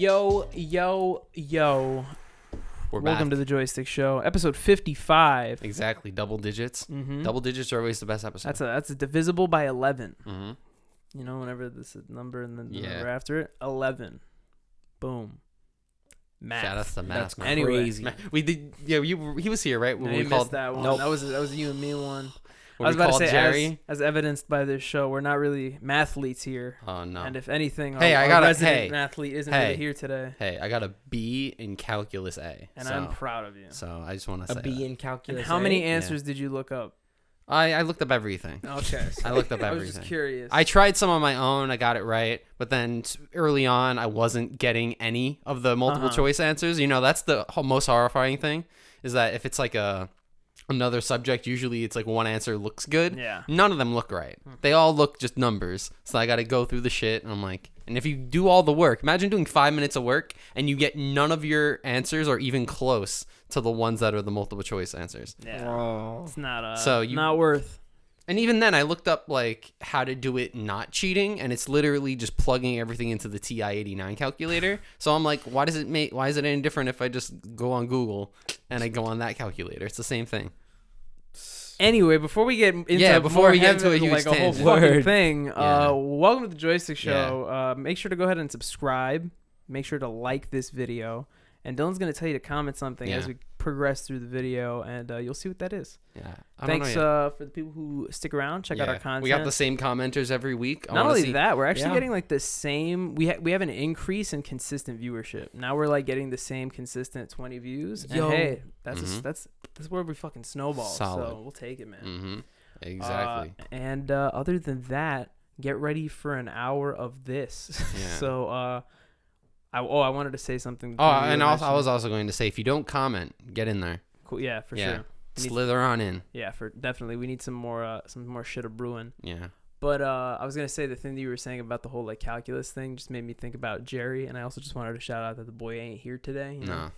Yo. We're Welcome back. to the Joystick Show, episode 55. Exactly, double digits. Mm-hmm. Double digits are always the best episode. That's a divisible by 11. Mm-hmm. You know, whenever this is number and then the Yeah. number after it, 11. Boom. Math. Shout out to math. That's man. Anyway. crazy. We did. Yeah, he was here, right? No, When you we called missed that one. Nope. That was a you and me one. when I was we about to called say, Jerry. as evidenced by this show, we're not really mathletes here. Oh no. And if anything, Hey, our, I got our a- resident hey, athlete isn't hey. really here today. Hey, I got a B in calculus A. And so, I'm proud of you. So I just want to say A B that. in calculus. And how A? many answers did you look up? I looked up everything. Okay. So I looked up I was everything. just curious. I tried some on my own. I got it right, but then early on, I wasn't getting any of the multiple choice answers. You know, that's the most horrifying thing. Is that if it's like another subject, usually it's like one answer looks good. Yeah. None of them look right. They all look just numbers. So I got to go through the shit, and I'm like, and if you do all the work, imagine doing 5 minutes of work and you get none of your answers or even close to the ones that are the multiple choice answers. Yeah. Oh. It's not So not worth. And even then, I looked up like how to do it not cheating, and it's literally just plugging everything into the TI-89 calculator. So I'm like, why is it any different if I just go on Google and I go on that calculator? It's the same thing. Anyway, before we get into before we get into a huge like a whole tangent. fucking Word. thing, Yeah. welcome to the Joystick Show. Make sure to go ahead and subscribe. Make sure to like this video, and Dylan's gonna tell you to comment something as Yeah. we progress through the video, and you'll see what that is. Yeah. I don't Thanks know yet. for the people who stick around, check out Yeah. our content. We got the same commenters every week. I Not wanna only see- that, we're actually Yeah. getting like the same. We have an increase in consistent viewership. Now we're like getting the same consistent 20 views. And Yo. hey, that's Mhm. that's where we fucking snowball. Solid. So we'll take it, man. Mm-hmm. Exactly. And other than that, get ready for an hour of this. Yeah. So I wanted to say something. Oh, you and were also, I was mentioning. also going to say, if you don't comment, get in there. Cool. Yeah, for Yeah. sure. We need- Slither on in. yeah, for definitely. We need some more shit of brewing. Yeah. But I was gonna say the thing that you were saying about the whole like calculus thing just made me think about Jerry, and I also just wanted to shout out that the boy ain't here today. You know? No.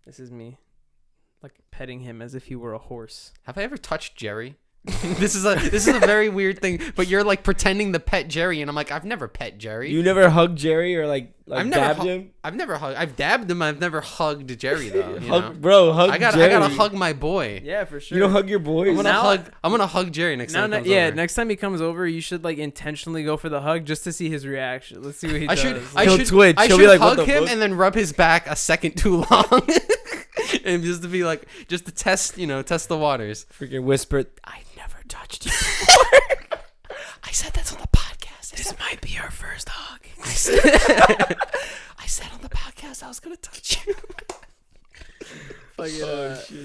This is me, like petting him as if he were a horse. Have I ever touched Jerry? This is a very weird thing, but you're like pretending to pet Jerry, and I'm like, I've never pet Jerry. You never hugged Jerry or like I've never dabbed him? I've never hugged. I've dabbed him. I've never hugged Jerry though. You know? Hug, bro, hug I Jerry. gotta hug my boy. Yeah, for sure. You don't hug your boys? I'm gonna hug Jerry next time. He comes over. Next time he comes over, you should like intentionally go for the hug just to see his reaction. Let's see what he I does. should. He'll twitch. I He'll should be like, what hug the him fuck? and then rub his back a second too long, and just to be like, just to test the waters. Freaking whisper, I never touched you. I said that's on the podcast. This might be our first hug. I said on the podcast I was gonna touch you.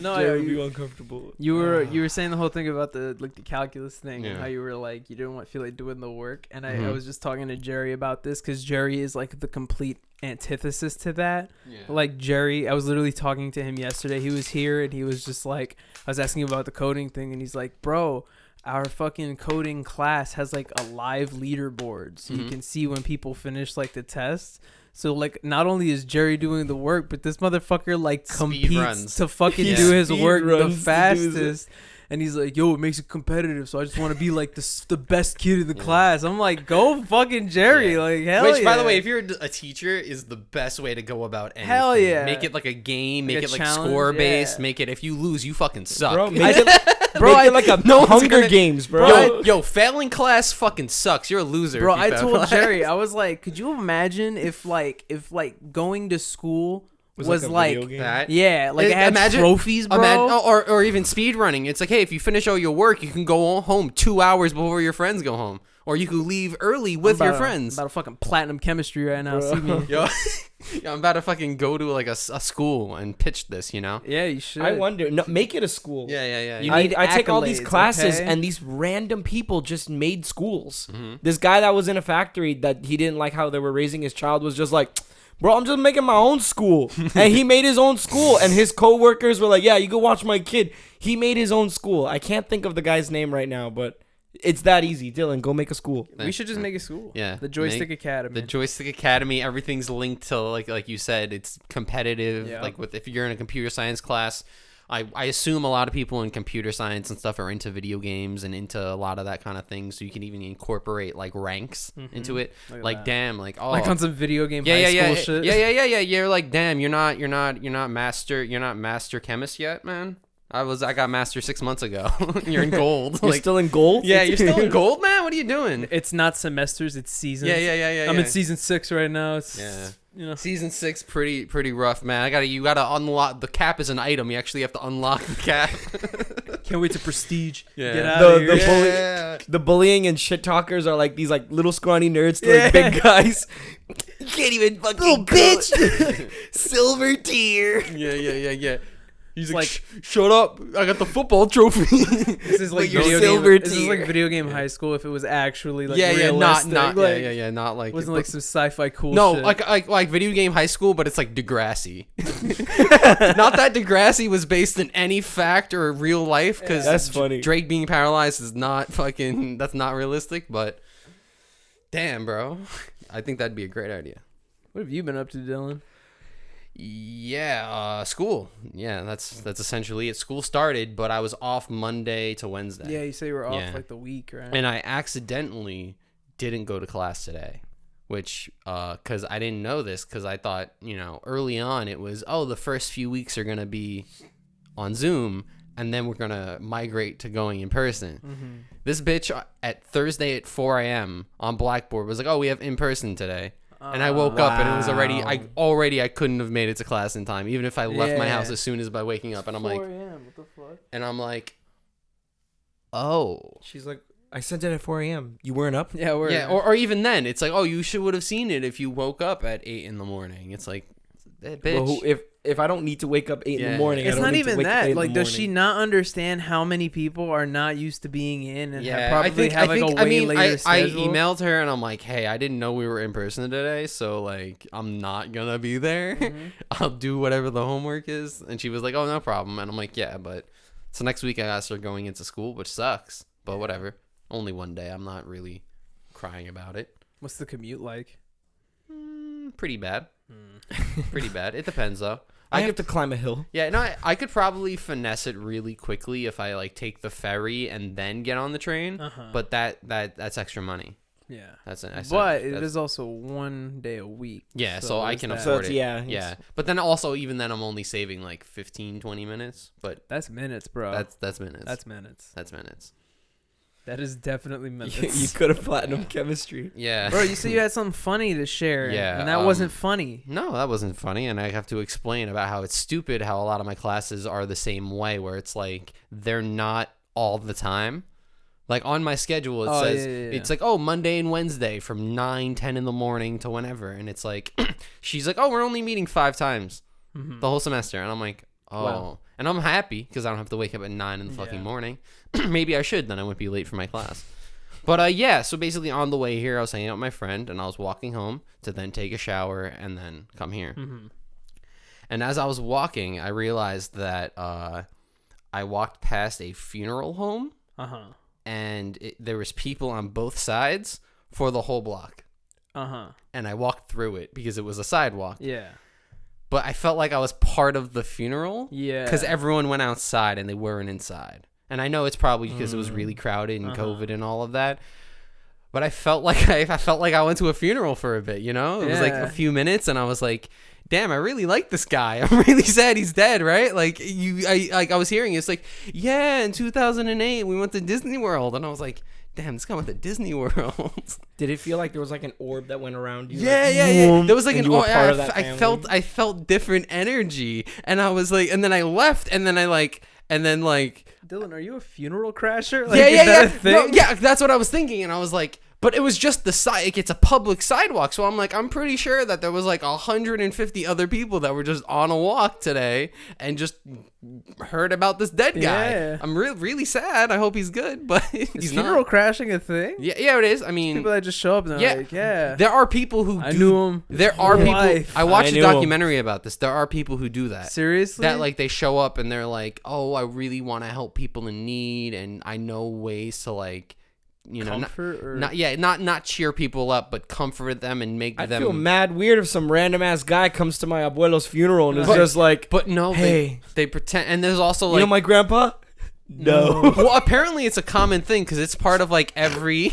No, Jerry would be uncomfortable. you were saying the whole thing about the calculus thing and Yeah. how you were like you didn't feel like doing the work, and I Mhm. was just talking to Jerry about this because Jerry is like the complete antithesis to that. Like Jerry, I was literally talking to him yesterday. He was here and he was just like, I was asking him about the coding thing, and he's like, bro, our fucking coding class has like a live leaderboard, so you Mhm. can see when people finish like the tests. So like, not only is Jerry doing the work, but this motherfucker like Speed competes runs. to fucking Yeah. do his Speed work the runs to do his- fastest. And he's like, yo, it makes it competitive, so I just want to be like the best kid in the class. I'm like, go fucking Jerry, Yeah. like hell Which, by the yeah. way, if you're a teacher, is the best way to go about anything. Hell yeah. Make it like a game. Like Make a it like challenge, score based. yeah. Make it if you lose, you fucking suck. Bro, make it, Bro, make it like a no one's Hunger gonna- Games, bro. Yo, failing class fucking sucks. You're a loser. Bro, if you I fail told class. Jerry, I was like, could you imagine if going to school was a like video game? that. yeah, like it had Imagine- trophies, bro. Or even speed running. It's like, hey, if you finish all your work, you can go home 2 hours before your friends go home, or you could leave early with your friends. I'm about to fucking platinum chemistry right now. Bro. See me? Yo, I'm about to fucking go to like a school and pitch this. Yeah, you should. I wonder. No, make it a school. Yeah. You I need take all these accolades, classes, okay? and these random people just made schools. Mm-hmm. This guy that was in a factory that he didn't like how they were raising his child was just like, bro, I'm just making my own school. And he made his own school, and his coworkers were like, yeah, you go watch my kid. He made his own school. I can't think of the guy's name right now, but it's that easy. Dylan, go make a school. We should just make a school. Yeah, The Joystick Academy. The Joystick Academy. Everything's linked to like you said. It's competitive. Yeah. Like if you're in a computer science class, I assume a lot of people in computer science and stuff are into video games and into a lot of that kind of thing. So you can even incorporate like ranks into it. Like damn, like like on some video game high school shit. Yeah. You're like, damn, you're not master chemist yet, man. I got master 6 months ago. You're in gold. You're still in gold? Yeah, you're still in gold, man. What are you doing? It's not semesters, it's seasons. Yeah. I'm in season 6 right now. It's Season 6 pretty rough, man. You gotta unlock the cap is an item. You actually have to unlock the cap. Can't wait to prestige. Yeah. Get out of here. The bullying and shit talkers are like these like little scrawny nerds to like big guys. You can't even fucking little bitch. Silver tier. Yeah. He's like, shut up! I got the football trophy. This is like video game high school. If it was actually like realistic. not like wasn't like some sci-fi cool. No, shit. like video game high school, but it's like Degrassi. Not that Degrassi was based in any fact or real life, because that's funny. Drake being paralyzed is not fucking. That's not realistic, but damn, bro, I think that'd be a great idea. What have you been up to, Dylan? Yeah, school. Yeah, that's essentially it. School started, but I was off Monday to Wednesday. Yeah, you say you were off like the week, right? And I accidentally didn't go to class today, which because I didn't know this, because I thought, early on it was, the first few weeks are gonna be on Zoom, and then we're gonna migrate to going in person. This bitch at Thursday at 4 a.m. on Blackboard was like, we have in person today. And I woke up and it was I couldn't have made it to class in time, even if I left my house as soon as by waking up. And I'm like, 4 a.m. What the fuck? And I'm like, oh. She's like, I sent it at 4 a.m. You weren't up? Yeah, or even then, it's like, you would have seen it if you woke up at 8 in the morning. It's like, bitch. Well, if I don't need to wake up 8 in the morning, it's I don't not need even to wake up that. 8 in Like, the does morning. she not understand how many people are not used to being in and probably have a way later schedule? I emailed her and I'm like, hey, I didn't know we were in person today, so like I'm not gonna be there. I'll do whatever the homework is. And she was like, oh, no problem. And I'm like, yeah, but so next week I gotta start going into school, which sucks, but whatever. Only one day. I'm not really crying about it. What's the commute like? Pretty bad. Pretty bad. It depends though. I have to climb a hill. Yeah, no, I could probably finesse it really quickly if I like take the ferry and then get on the train. But that's extra money. Yeah, it is also 1 day a week. Yeah, so I can afford it. Yeah. But then also, even then, I'm only saving like 15-20 minutes. But that's minutes, bro. That's minutes. That's minutes. That's minutes. That is definitely minutes. You could have platinum chemistry. Yeah. Bro, you said you had something funny to share. Yeah. And that wasn't funny. No, that wasn't funny. And I have to explain about how it's stupid how a lot of my classes are the same way, where it's like they're not all the time. Like on my schedule, it says it's like, Monday and Wednesday from 9-10 in the morning to whenever. And it's like, she's like, we're only meeting 5 times the whole semester. And I'm like, wow. And I'm happy because I don't have to wake up at 9 in the fucking morning. Maybe I should, then I wouldn't be late for my class. But so basically on the way here, I was hanging out with my friend and I was walking home to then take a shower and then come here. And as I was walking, I realized that I walked past a funeral home and there was people on both sides for the whole block. And I walked through it because it was a sidewalk. Yeah. But I felt like I was part of the funeral. Yeah. Because everyone went outside and they weren't inside. And I know it's probably because it was really crowded and COVID and all of that. But I felt like I went to a funeral for a bit, It was like a few minutes and I was like, damn, I really like this guy. I'm really sad he's dead, right? Like I was hearing it's like, yeah, in 2008 we went to Disney World. And I was like, damn, this guy went to Disney World. Did it feel like there was like an orb that went around you? Yeah. There was like an orb. I felt different energy, and I was like, and then I left, and then Dylan, are you a funeral crasher? Like, is that a thing? No, yeah, that's what I was thinking, and I was like, but it was just the side. Like, it's a public sidewalk, so I'm like, I'm pretty sure that there was like 150 other people that were just on a walk today and just heard about this dead guy. Yeah. I'm really sad. I hope he's good, but is funeral crashing a thing? Yeah, it is. I mean, people that just show up and there are people who I knew him. There are people. I watched a documentary about this. There are people who do that. Seriously? That like they show up and they're like, I really want to help people in need, and I know ways to like comfort not cheer people up, but comfort them and make them. I feel mad weird if some random ass guy comes to my abuelo's funeral and is just like, but no, hey, they pretend, and there's also like, you know my grandpa. No. Well, apparently it's a common thing because it's part of like every.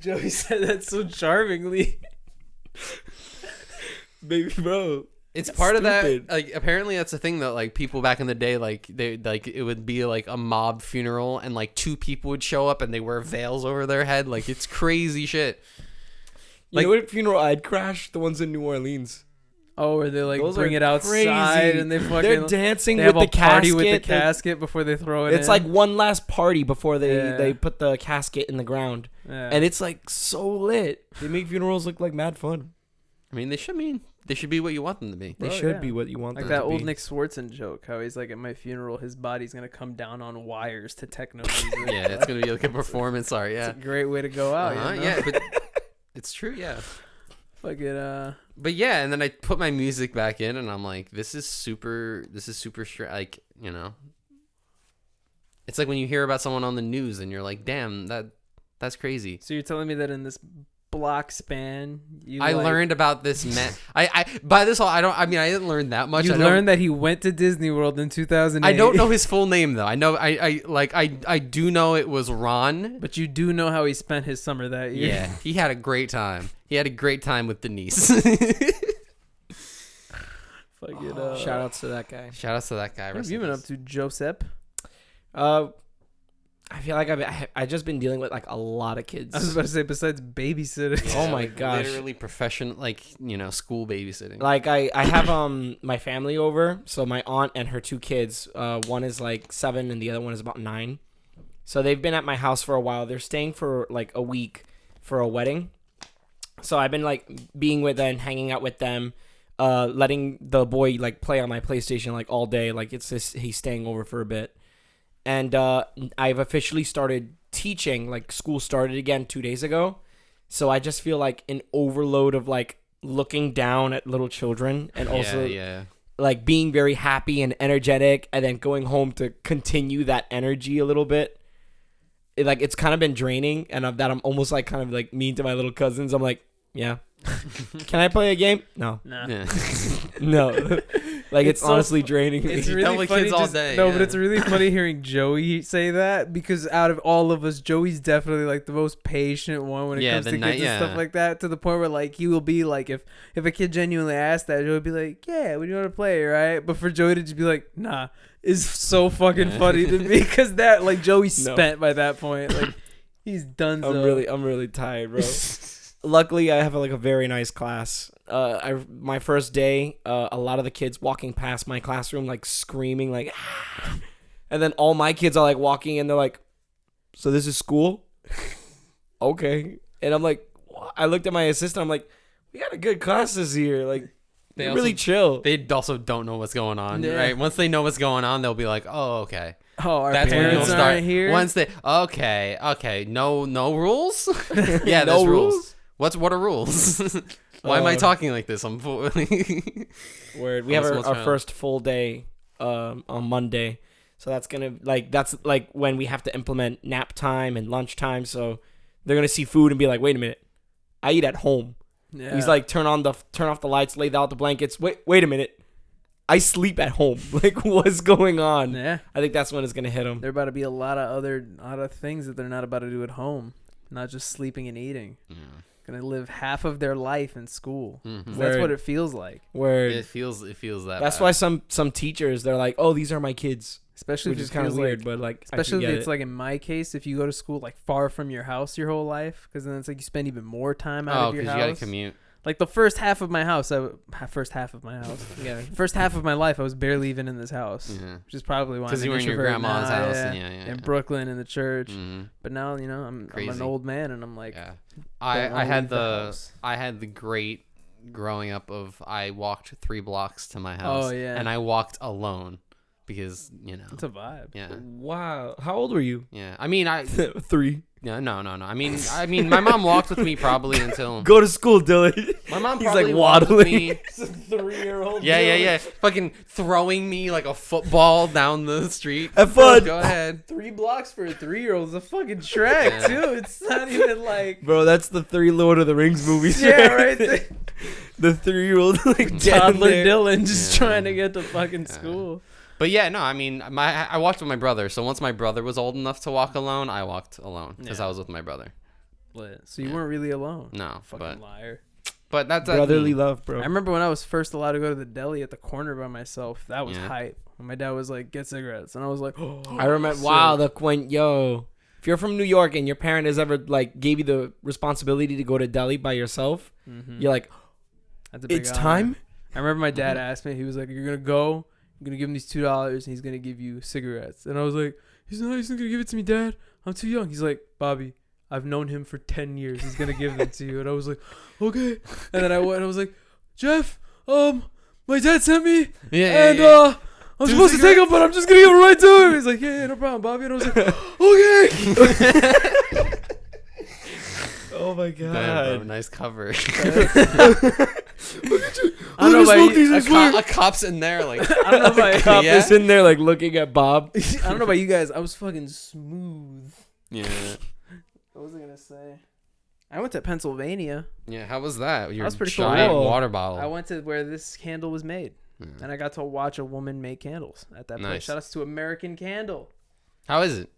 Joey said that so charmingly. Baby bro. It's part of that. Like, apparently that's a thing that like people back in the day, like they like it would be like a mob funeral and like 2 people would show up and they wear veils over their head. Like, it's crazy shit. You know what funeral I'd crash? The ones in New Orleans. Oh, where they like Those bring are it outside crazy. and they're dancing they with have the a party casket. with the casket before they throw it in. It's like one last party before they Yeah. put the casket in the ground. Yeah. And it's like so lit. They make funerals look like mad fun. I mean, they should be what you want them to be. They Bro, should yeah. be what you want like them that to old be. Nick Swartzen joke, how he's like, at my funeral, his body's gonna come down on wires to techno music. Yeah, it's gonna be like a performance art. Yeah, It's a great way to go out. You know? yeah, but it's true. Yeah. Fuck it. But yeah, and then I put my music back in, and I'm like, this is super like, you know. It's like when you hear about someone on the news, and you're like, damn, that's crazy. So you're telling me that in this block span, I learned about this man. I by this all I didn't learn that much. You learned that he went to Disney World in 2008. I don't know his full name though. I know I do know it was Ron. But you do know how he spent his summer that year. Yeah, he had a great time. He had a great time with Denise. Fuck it. Shout outs to that guy. Shout out to that guy. What have you been up to, Joseph? I feel like I've just been dealing with like a lot of kids. I was about to say, besides babysitting. Oh my like, gosh. Literally professional, like, you know, school babysitting. Like I have my family over, so my aunt and her 2 kids. One is like 7 and the other one is about 9. So they've been at my house for a while. They're staying for like a week for a wedding. So I've been like being with them, hanging out with them, letting the boy like play on my PlayStation like all day. Like it's just he's staying over for a bit. And I've officially started teaching. Like school started again 2 days ago. So I just feel like an overload of like looking down at little children and also like being very happy and energetic and then going home to continue that energy a little bit. It's kind of been draining, and that I'm almost like kind of like mean to my little cousins. I'm like, yeah. Can I play a game? No. Nah. Yeah. No. Like it's so honestly draining me. It's You really tell the funny kids all day, No, yeah. but it's really funny hearing Joey say that, because out of all of us, Joey's definitely like the most patient one when it comes to kids and stuff like that, to the point where like he will be like, if a kid genuinely asked that, Joey would be like, yeah, what do you want to play, right? But for Joey to just be like, nah, is so fucking funny to me, because that like Joey's spent by that point. Like he's done. I'm really tired, bro. Luckily, I have like a very nice class. My first day, a lot of the kids walking past my classroom like screaming like, ah! And then all my kids are like walking in. They're like, "So this is school?" Okay, and I'm like, I looked at my assistant. I'm like, we got a good class this year. Like, they're really chill. They also don't know what's going on, Yeah. right? Once they know what's going on, they'll be like, oh, okay. Oh, our That's when you'll parents start. aren't here. Once they, okay, no rules. Yeah, No there's rules. rules? What are rules? Why am I talking like this? I'm Word. We have our first full day on Monday, so that's like when we have to implement nap time and lunch time. So they're gonna see food and be like, "Wait a minute, I eat at home." Yeah. He's like, turn off the lights, lay out the blankets. Wait a minute, I sleep at home. Like, what's going on? Yeah, I think that's when it's gonna hit them. there about to be a lot of things that they're not about to do at home, not just sleeping and eating. Yeah. Gonna live half of their life in school. Mhm. That's Word. what it feels like. Word. It feels that. That's bad. why some teachers, they're like, "Oh, these are my kids," Especially which if is it kind of feels weird, like, but like, especially I if get it's it. like in my case, if you go to school like far from your house your whole life, because then it's like you spend even more time out of your because house. you gotta commute. Like the first half of my life, I was barely even in this house, Yeah. which is probably why I'm Because an you were in your introvert grandma's now, house, yeah, and in Brooklyn in the church. Mhm. But now, you know, I'm an Crazy. old man, and I'm like, Yeah. don't I wanna had leave the house. I had the great growing up of I walked 3 blocks to my house. Oh, yeah. And I walked alone because it's a vibe. Yeah. Wow. How old were you? Yeah. I mean, 3. Yeah, no. I mean, my mom walked with me probably until. Go to school, Dylan. My mom He's probably like walked with waddling. me. It's a 3-year-old. Yeah. Fucking throwing me like a football down the street. Have fun. Go ahead. 3 blocks for a 3-year-old is a fucking track too. It's not even like. Bro, that's the 3 Lord of the Rings movies. Yeah, right. The 3-year-old like Toddler there. Dylan just trying to get to fucking school. But yeah, no, I mean, I walked with my brother. So once my brother was old enough to walk alone, I walked alone because I was with my brother. So you weren't really alone. No, fucking liar. But that's brotherly love, bro. I remember when I was first allowed to go to the deli at the corner by myself. That was hype. When my dad was like, "Get cigarettes," and I was like, "Oh." I remember. Wow, if you're from New York and your parent has ever like gave you the responsibility to go to deli by yourself, you're like, That's a big it's honor. time. I remember my dad asked me. He was like, "You're gonna go. I'm gonna give him these $2, and he's gonna give you cigarettes." And I was like, He's not gonna give it to me, Dad. I'm too young." He's like, "Bobby, I've known him for 10 years. He's gonna give them to you." And I was like, "Okay." And then I went and I was like, "Jeff, my dad sent me, I'm supposed to take him, but I'm just gonna give him right to him." He's like, yeah, no problem, Bobby." And I was like, "Okay." Oh my god! Damn, bro, nice cover. I don't know about a cop's in there, like I don't know about The cop is in there like looking at Bob. I don't know about you guys. I was fucking smooth. Yeah. What was I gonna say? I went to Pennsylvania. Yeah, how was that? Your was pretty giant cool. water bottle. I went to where this candle was made, and I got to watch a woman make candles at that place. Nice. Shout outs to American Candle. How is it?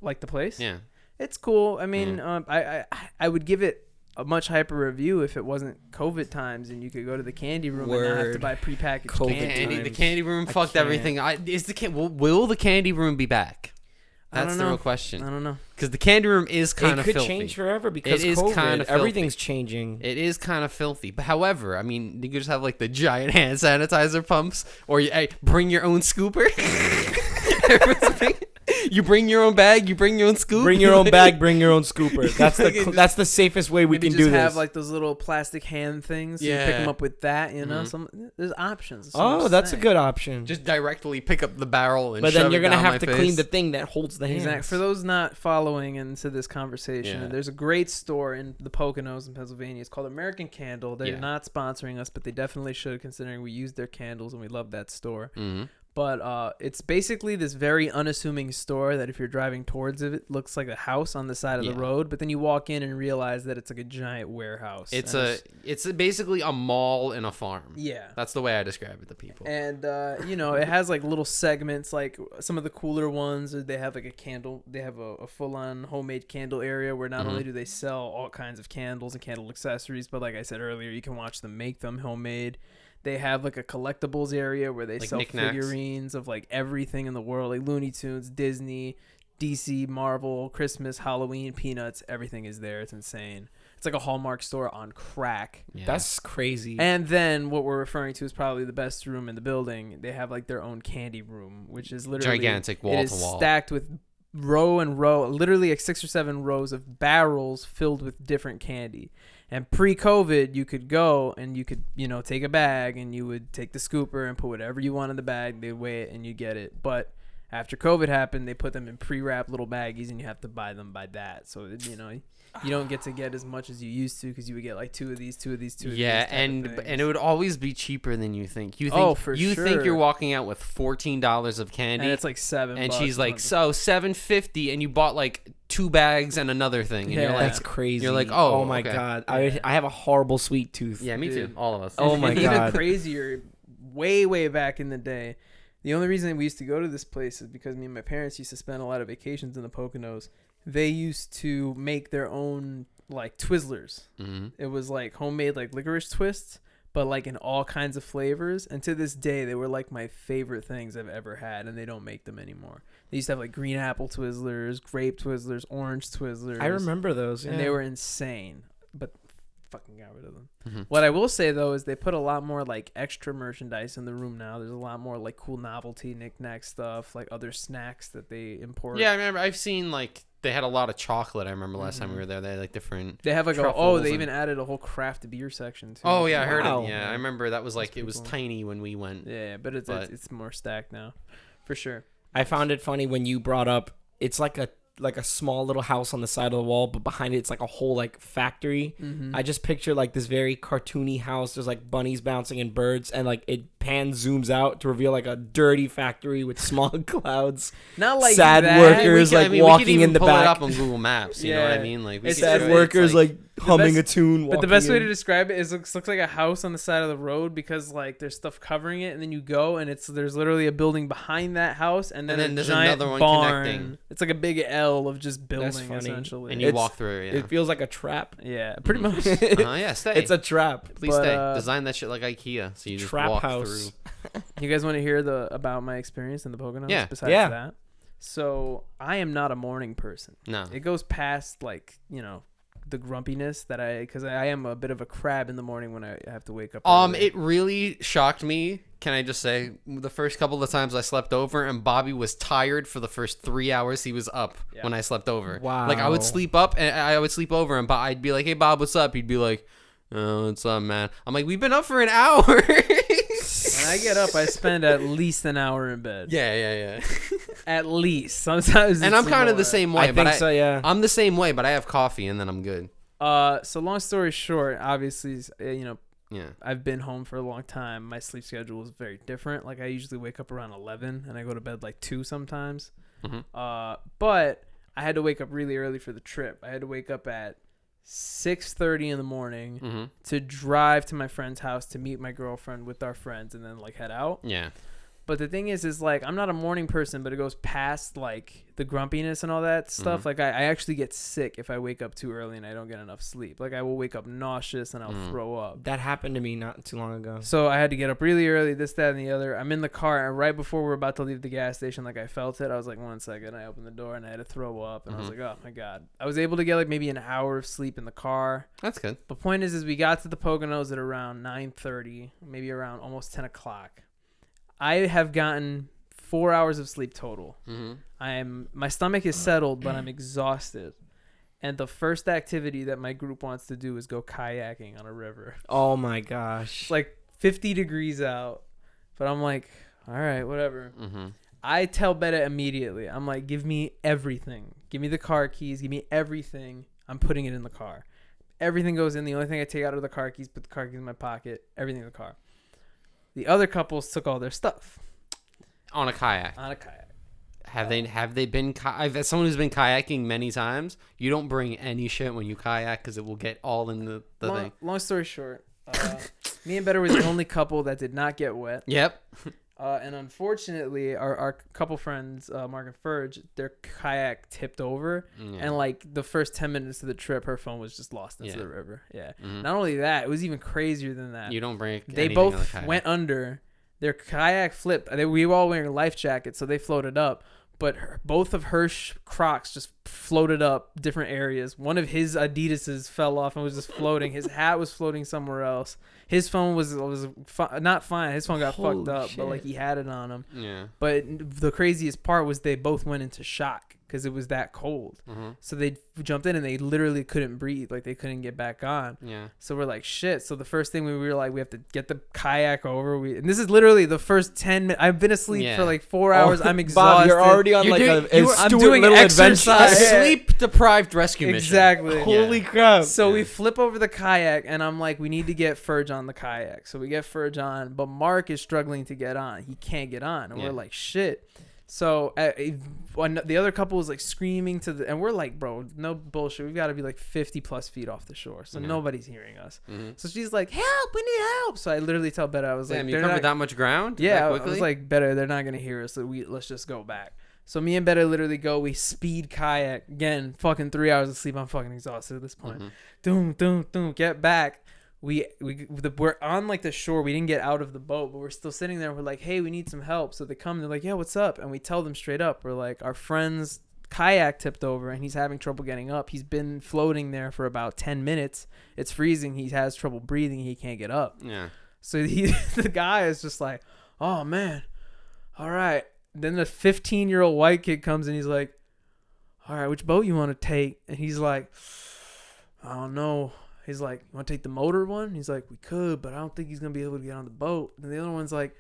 Like the place? Yeah. It's cool. I mean, I would give it a much hyper review if it wasn't COVID times and you could go to the candy room and not have to buy prepackaged candy. The candy room fucked everything. Will the candy room be back? That's the real question. I don't know. Because the candy room is kind of filthy. It could change forever because it is COVID. Kind of Everything's changing. It is kind of filthy. But however, I mean, you could just have like the giant hand sanitizer pumps, or bring your own scooper. You bring your own bag. You bring your own scoop. Bring your own bag. Bring your own scooper. That's the safest way we can do this. Have like those little plastic hand things. So you pick them up with that. You know, there's options. That's a good option. Just directly pick up the barrel and. But then you're gonna have to face. clean the thing that holds the hands. Exactly. For those not following into this conversation, there's a great store in the Poconos in Pennsylvania. It's called American Candle. They're not sponsoring us, but they definitely should, considering we use their candles and we love that store. Mm-hmm. But it's basically this very unassuming store that if you're driving towards it looks like a house on the side of the road. But then you walk in and realize that it's like a giant warehouse. It's basically a mall in a farm. Yeah. That's the way I describe it to people. And, it has like little segments, like some of the cooler ones. They have like a candle. They have a full-on homemade candle area where not only do they sell all kinds of candles and candle accessories, but like I said earlier, you can watch them make them homemade. They have like a collectibles area where they sell figurines of like everything in the world, like Looney Tunes, Disney, DC, Marvel, Christmas, Halloween, Peanuts. Everything is there. It's insane. It's like a Hallmark store on crack. Yeah. That's crazy. And then what we're referring to is probably the best room in the building. They have like their own candy room, which is literally gigantic, wall to wall, stacked with row and row, literally like 6 or 7 rows of barrels filled with different candy. And pre-COVID, you could go and you could, take a bag and you would take the scooper and put whatever you want in the bag. They'd weigh it and you get it. But after COVID happened, they put them in pre-wrapped little baggies and you have to buy them by that. So, you don't get to get as much as you used to because you would get like 2 of these, 2 of these, 2 of these. Yeah, and it would always be cheaper than you think. You think sure. think you're walking out with $14 of candy, and it's like $7. And she's like, so $7.50, and you bought like 2 bags and another thing. And you're like, that's crazy. You're like, oh my god, I have a horrible sweet tooth. Yeah, me too. All of us. Oh my god. Even crazier, way back in the day. The only reason we used to go to this place is because me and my parents used to spend a lot of vacations in the Poconos. They used to make their own like Twizzlers. Mm-hmm. It was like homemade like licorice twists, but like in all kinds of flavors. And to this day, they were like my favorite things I've ever had, and they don't make them anymore. They used to have like green apple Twizzlers, grape Twizzlers, orange Twizzlers. I remember those, and they were insane. But fucking got rid of them. Mm-hmm. What I will say though is they put a lot more like extra merchandise in the room now. There's a lot more like cool novelty knick-knack stuff, like other snacks that they import. Yeah, I remember I've seen like they had a lot of chocolate. I remember last time we were there. They had like different. They have like they even added a whole craft beer section too. Oh yeah, I heard it. Yeah, I remember that was like it was tiny when we went. Yeah, but it's more stacked now. For sure. I found it funny when you brought up it's like a small little house on the side of the wall, but behind it it's like a whole like factory. I just picture like this very cartoony house. There's like bunnies bouncing and birds, and like it zooms out to reveal like a dirty factory with smog clouds. Not like sad that. workers we could walking even in the pull back. it up on Google Maps. You know what I mean? Like It's sad true. workers like humming best- a tune. But the best way in. to describe it is looks like a house on the side of the road because like there's stuff covering it, and then you go and there's literally a building behind that house, and then a there's giant another one barn. connecting. It's like a big L of just building funny. essentially. And you walk through it. Yeah. It feels like a trap. Yeah, pretty much. Yeah, stay. It's a trap. Please But, stay. Design that shit like IKEA, so you just Trap walk house. through. You guys want to hear about my experience in the Poconos? Yeah. Besides Yeah. that, so I am not a morning person. No. It goes past like the grumpiness that because I am a bit of a crab in the morning when I have to wake up. early. It really shocked me. Can I just say the first couple of times I slept over and Bobby was tired for the first 3 hours he was up when I slept over. Wow. Like I would sleep up and I would sleep over and I'd be like, "Hey Bob, what's up?" He'd be like, "Oh, what's up, man?" I'm like, "We've been up for an hour." When I get up, I spend at least an hour in bed. Yeah. At least. Sometimes. And I'm kind of the same way, I think so. Yeah. I'm the same way, but I have coffee and then I'm good. So long story short, obviously, Yeah. I've been home for a long time. My sleep schedule is very different. Like I usually wake up around 11 and I go to bed like 2 sometimes. But I had to wake up really early for the trip. I had to wake up at 6:30 in the morning to drive to my friend's house to meet my girlfriend with our friends and then like head out. Yeah. But the thing is like I'm not a morning person, but it goes past like the grumpiness and all that stuff. Like I actually get sick if I wake up too early and I don't get enough sleep. Like I will wake up nauseous and I'll throw up. That happened to me not too long ago. So I had to get up really early, this, that, and the other. I'm in the car, and right before we're about to leave the gas station, like I felt it. I was like, 1 second. I opened the door and I had to throw up, and I was like, oh my god. I was able to get like maybe an hour of sleep in the car. That's good. The point is we got to the Poconos at around 9:30, maybe around almost 10 o'clock. I have gotten 4 hours of sleep total. My stomach is settled, but I'm exhausted. And the first activity that my group wants to do is go kayaking on a river. Oh my gosh. It's like 50 degrees out, but I'm like, all right, whatever. I tell Betta immediately. I'm like, give me everything. Give me the car keys. Give me everything. I'm putting it in the car. Everything goes in. The only thing I take out are the car keys. Put the car keys in my pocket. Everything in the car. The other couples took all their stuff On a kayak. on a kayak. Have they been as someone who's been kayaking many times, you don't bring any shit when you kayak because it will get all in the thing. Long story short, me and Better were the only couple that did not get wet. Yep. And unfortunately, our couple friends, Mark and Ferge, their kayak tipped over. And like the first 10 minutes of the trip, her phone was just lost into the river. Yeah. Not only that, it was even crazier than that. You don't bring They anything on the both kayak. went under. Their kayak flipped. We were all wearing life jackets, so they floated up. But both of her Crocs just floated up different areas. One of his Adidas's fell off and was just floating. His hat was floating somewhere else. His phone was not fine. His phone got fucked up, but like he had it on him. Yeah. But the craziest part was they both went into shock because it was that cold. So they jumped in and they literally couldn't breathe. Like they couldn't get back on. Yeah. So we're like, shit. So the first thing we were like, we have to get the kayak over. And this is literally the first 10 minutes. I've been asleep for like 4 hours. I'm exhausted. Bob, you're already on I'm doing exercise. Sleep deprived rescue mission. Exactly. Holy crap. So we flip over the kayak, and I'm like, we need to get Ferge on the kayak. So we get Ferge on, but Mark is struggling to get on. He can't get on. And we're like, shit. So when the other couple is like screaming and we're like, bro, no bullshit. We've got to be like 50 plus feet off the shore. So nobody's hearing us. So she's like, help, we need help. So I literally tell Betta, I was Damn, like, you covered that much ground? Yeah, that I was like, Betta, they're not going to hear us. So let's just go back. So me and Betta literally we speed kayak. Again, fucking 3 hours of sleep. I'm fucking exhausted at this point. Doom, get back. We're on like the shore. We didn't get out of the boat, but we're still sitting there. We're like, hey, we need some help. So they come. They're like, yeah, what's up? And we tell them straight up. We're like, our friend's kayak tipped over and he's having trouble getting up. He's been floating there for about 10 minutes. It's freezing. He has trouble breathing. He can't get up. Yeah. So the guy is just like, oh man, all right. Then the 15-year-old white kid comes and he's like, all right, which boat you want to take? And he's like, I don't know. He's like, you want to take the motor one? He's like, we could, but I don't think he's going to be able to get on the boat. And the other one's like,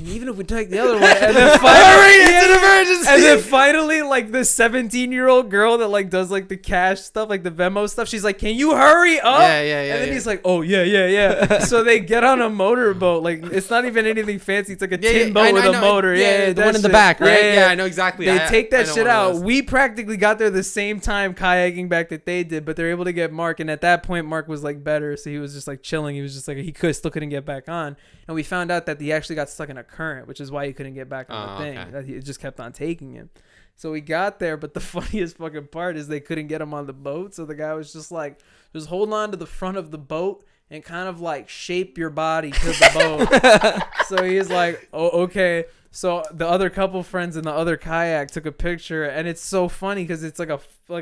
even if we take the other one, and then finally, it's an emergency. And then finally, like the 17-year-old girl that like does like the cash stuff, like the Venmo stuff, she's like, "Can you hurry up?" Yeah. And then he's like, "Oh yeah." So they get on a motorboat. Like it's not even anything fancy. It's like a tin boat with a motor. Yeah, the one in the back, right? Yeah, I know exactly. They take that shit out. We practically got there the same time kayaking back that they did, but they're able to get Mark. And at that point, Mark was like better, so he was just like chilling. He was just like still couldn't get back on. And we found out that he actually got stuck in a current, which is why he couldn't get back on the thing. Okay. That he just kept on taking him. So we got there, but the funniest fucking part is they couldn't get him on the boat. So the guy was just like, just hold on to the front of the boat and kind of like shape your body to the boat. So he's like, oh, okay. So the other couple friends in the other kayak took a picture, and it's so funny because it's like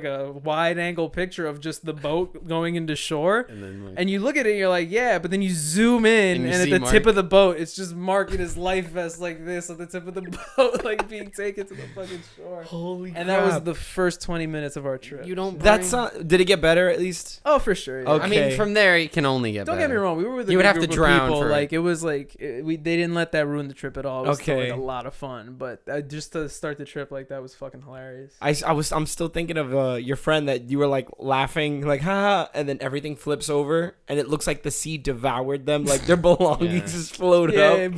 a wide angle picture of just the boat going into shore, and you look at it and you're like, yeah, but then you zoom in and at the tip of the boat it's just Mark in his life vest like this on the tip of the boat, like being taken to the fucking shore. Holy crap. And that was the first 20 minutes of our trip. You don't. Did it get better at least? Oh, for sure. Yeah. Okay. I mean, from there it can only get better. Don't get me wrong. We were with you would have to drown people. for like it was like they didn't let that ruin the trip at all. It was still, Okay. like, a lot of fun, but just to start the trip like that was fucking hilarious. I'm still thinking of your friend that you were like laughing like ha, and then everything flips over and it looks like the sea devoured them, like their belongings just float up.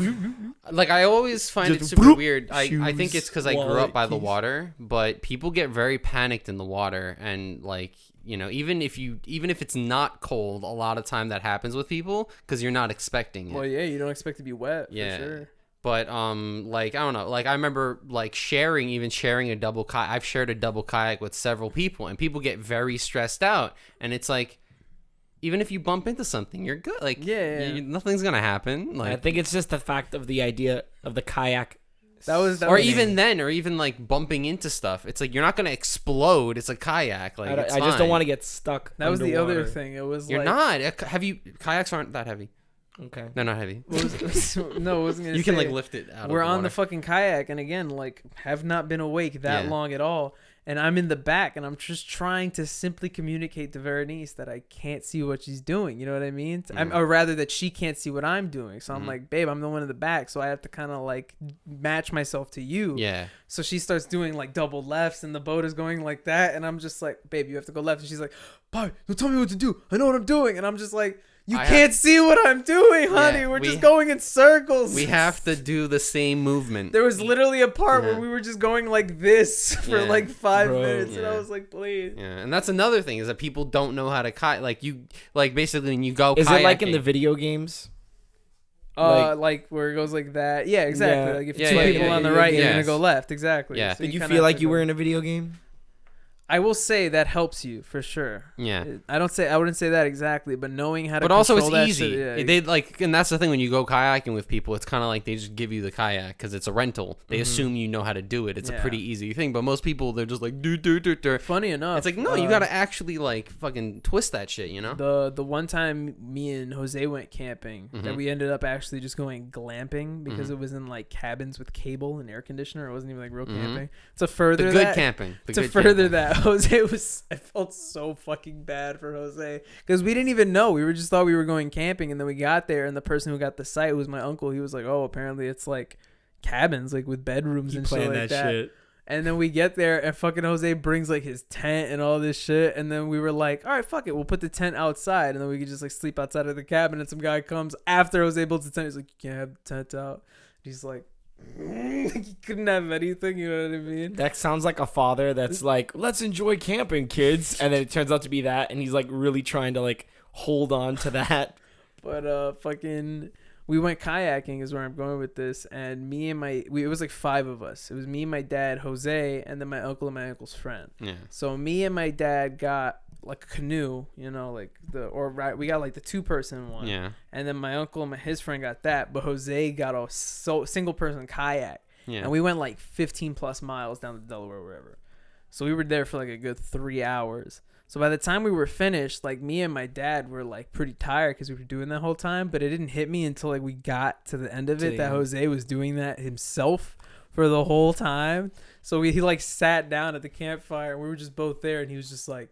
Like I always find Just it super whoop, weird. I think it's because I grew up by the keys. water, but people get very panicked in the water, and like, you know, even if it's not cold, a lot of time that happens with people because you're not expecting it. Well, yeah, you don't expect to be wet. Yeah. For sure. But like I don't know, like I remember like sharing a double kayak. I've shared a double kayak with several people, and people get very stressed out, and it's like, even if you bump into something, you're good. Like nothing's gonna happen. Like I think it's just the fact of the idea of the kayak. Or even like bumping into stuff. It's like you're not gonna explode. It's a kayak. Like I just don't want to get stuck. That was the underwater. other thing. It was You're not. Kayaks aren't that heavy. Okay. They're not heavy. No, I wasn't gonna You say, can like lift it out. We're of the on water. the fucking kayak, and again, like, have not been awake that long at all. And I'm in the back, and I'm just trying to simply communicate to Veronice that I can't see what she's doing. You know what I mean? Or rather, that she can't see what I'm doing. So I'm like, babe, I'm the one in the back, so I have to kind of like match myself to you. Yeah. So she starts doing like double lefts, and the boat is going like that, and I'm just like, babe, you have to go left. And she's like, Bobby, don't tell me what to do. I know what I'm doing. And I'm just like, you can't see what I'm doing, honey. Yeah, we're just going in circles. We have to do the same movement. There was literally a part where we were just going like this for like 5 minutes, and I was like, please. Yeah, and that's another thing is that people don't know how to kayak. Like basically when you go Is kayaking, it like in the video games? Like where it goes like that. Yeah, exactly. Yeah. Like if Yeah, two yeah, people yeah, on the yeah, right, yeah. you're gonna go left. Exactly. Yeah. So Did you kinda feel have like to you go- were in a video game? I will say that helps you for sure. Yeah. I wouldn't say that exactly, but knowing how to. But also it's control that easy. shit, They like, and that's the thing when you go kayaking with people, it's kind of like they just give you the kayak because it's a rental. They assume you know how to do it. It's a pretty easy thing. But most people, they're just like do. Funny enough, It's like no, you gotta actually like fucking twist that shit, you know. The one time me and Jose went camping, that we ended up actually just going glamping because it was in like cabins with cable and air conditioner. It wasn't even like real camping. To further The good that, camping. That, Jose I felt so fucking bad for Jose because we didn't even know. We just thought we were going camping, and then we got there, and the person who got the site, who was my uncle, he was like, "Oh, apparently it's like cabins, like with bedrooms and shit like that." Shit. And then we get there, and fucking Jose brings like his tent and all this shit, and then we were like, "All right, fuck it, we'll put the tent outside, and then we could just like sleep outside of the cabin." And some guy comes after Jose builds the tent. He's like, "You can't have the tent out." He's like, "You couldn't have anything." You know what I mean? That sounds like a father that's like, let's enjoy camping, kids. And then it turns out to be that. And he's like really trying to like hold on to that. But fucking, we went kayaking is where I'm going with this. And me and it was like 5 of us. It was me, my dad, Jose, and then my uncle and my uncle's friend. Yeah. So me and my dad got like a canoe, you know, like we got like the 2-person one. Yeah. And then my uncle and his friend got that, but Jose got a single person kayak. Yeah. And we went like 15 plus miles down the Delaware or wherever. So we were there for like a good 3 hours. So by the time we were finished, like me and my dad were like pretty tired because we were doing that whole time, but it didn't hit me until like we got to the end of it that Jose was doing that himself for the whole time. So he like sat down at the campfire and we were just both there, and he was just like,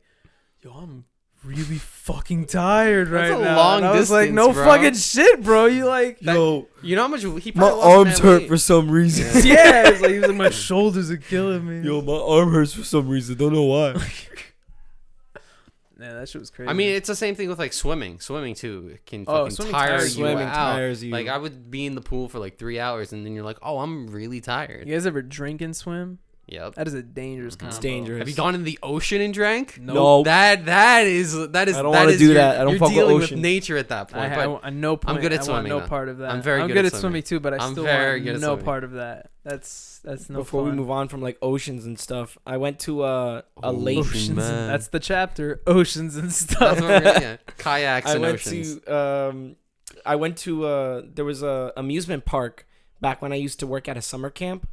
"Yo, I'm really fucking tired right That's a now. long And I was like, distance, no bro. fucking shit, bro. You like, Yo, You know how much he my probably lost arms that hurt weight. for some reason. yeah. It's like, he was like, my shoulders are killing me. Yo, my arm hurts for some reason. Don't know why. Yeah, that shit was crazy. I mean, it's the same thing with like swimming. Swimming too it can Oh, fucking swimming tire tires you you. Swimming out. tires you. Like I would be in the pool for like 3 hours, and then you're like, oh, I'm really tired. you guys ever drink and swim? Yep. That is a dangerous combo. It's dangerous. Have you gone in the ocean and drank? No. That is. I don't that wanna is do your- that. I don't You're fuck with dealing with ocean. nature at that point. I no point. I'm good at I swimming, want no though. part of that. I'm very good good at at swimming too, but I I'm still very want good at no swimming. part of that. That's no Before we fun. move on from like oceans and stuff, I went to a lake. Oceans. man. That's the chapter. Oceans and That's stuff. what we're- yeah. Kayaks I and went oceans. to there was a amusement park back when I used to work at a summer camp,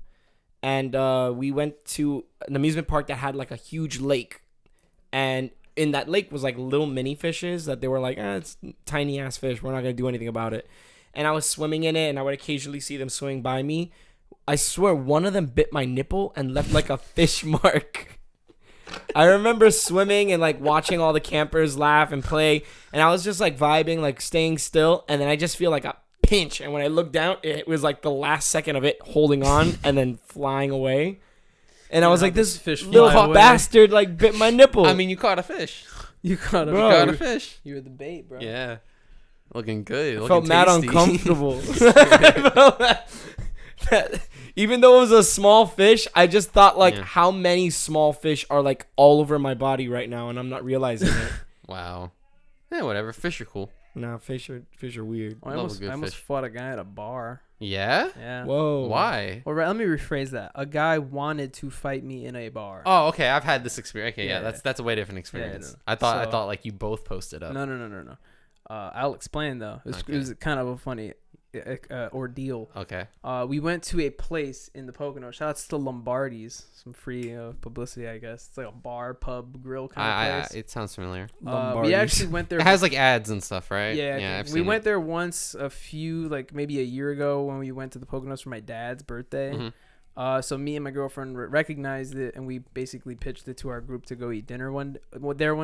and we went to an amusement park that had like a huge lake, and in that lake was like little mini fishes that they were like, it's tiny ass fish, we're not gonna do anything about it. And I was swimming in it, and I would occasionally see them swimming by me. I swear one of them bit my nipple and left like a fish mark. I remember swimming and like watching all the campers laugh and play, and I was just like vibing, like staying still, and then I just feel like a pinch, and when I looked down, it was like the last second of it holding on and then flying away. And I was like, this fish little fly away. bastard like bit my nipple. I mean, you caught a fish. You caught a Bro. You caught a fish. You were the bait, bro. Yeah. Looking good. I Looking felt mad tasty. uncomfortable. I felt that even though it was a small fish, I just thought like, Yeah. how many small fish are like all over my body right now, and I'm not realizing it. Wow. Yeah, whatever. Fish are cool. Nah, fish are weird. I Love a almost good fought fish. a guy at a bar. Yeah? Yeah. Whoa. Why? Or let me rephrase that. A guy wanted to fight me in a bar. Oh, okay. I've had this experience. Okay, yeah, Yeah. that's a way different experience. no. I thought So- like you both posted up. No. I'll explain though. It Okay. was kind of a funny ordeal. Okay. We went to a place in the Pocono. Shout out to Lombardi's. Some free publicity, I guess. It's like a bar, pub, grill kind of place. It sounds familiar. We Lombardi's. actually went there. It has like ads and stuff, right? Yeah, I've we seen went it. there once like maybe a year ago when we went to the Poconos for my dad's birthday. Mhm. So me and my girlfriend recognized it, and we basically pitched it to our group to go eat dinner one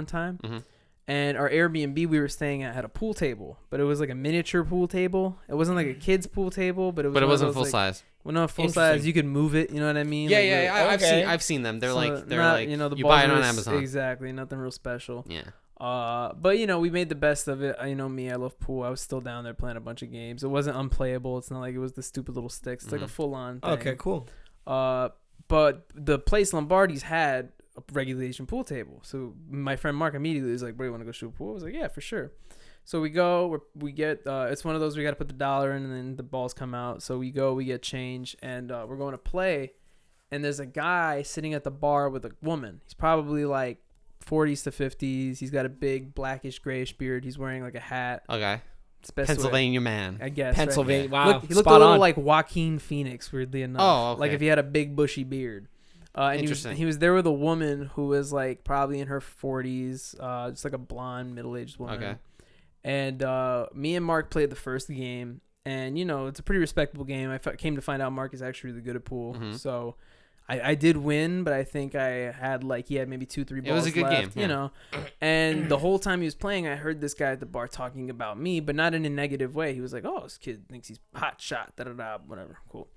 time. Mhm. And our Airbnb we were staying at had a pool table, but it was like a miniature pool table. It wasn't like a kid's pool table, but it was. But it one of wasn't those, full like, size. Well, not full Interesting. size. You could move it. You know what I mean? Yeah, Like, yeah. Okay. I've seen them. They're so like not, you the buy it on balls- Amazon. Exactly, nothing real special. Yeah. But we made the best of it. You know me, I love pool. I was still down there playing a bunch of games. It wasn't unplayable. It's not like it was the stupid little sticks. It's like a Mhm. full on thing. Okay, cool. But the place Lombardi's had a regulation pool table. So my friend Mark immediately was like, "Bro, you want to go shoot a pool?" I was like, "Yeah, for sure." So we go. We get. It's one of those we got to put the dollar in, and then the balls come out. So we go. We get change, and we're going to play. And there's a guy sitting at the bar with a woman. He's probably like 40s to 50s. He's got a big blackish grayish beard. He's wearing like a hat. Okay. It's the best way- Pennsylvania man. I guess. right? Pennsylvania. Wow. He looked a spot little on. like Joaquin Phoenix, weirdly enough. Oh, okay. Like if he had a big bushy beard. And Interesting. he was there with a woman who was like probably in her 40s, just like a blonde, middle-aged woman. Okay. And me and Mark played the first game, and it's a pretty respectable game. I came to find out Mark is actually really good at pool, Mhm. so I did win, but I think I had he had maybe 2-3 balls. It was a good left, game, yeah. And the whole time he was playing, I heard this guy at the bar talking about me, but not in a negative way. He was like, "Oh, this kid thinks he's hot shot, da da da, whatever, cool."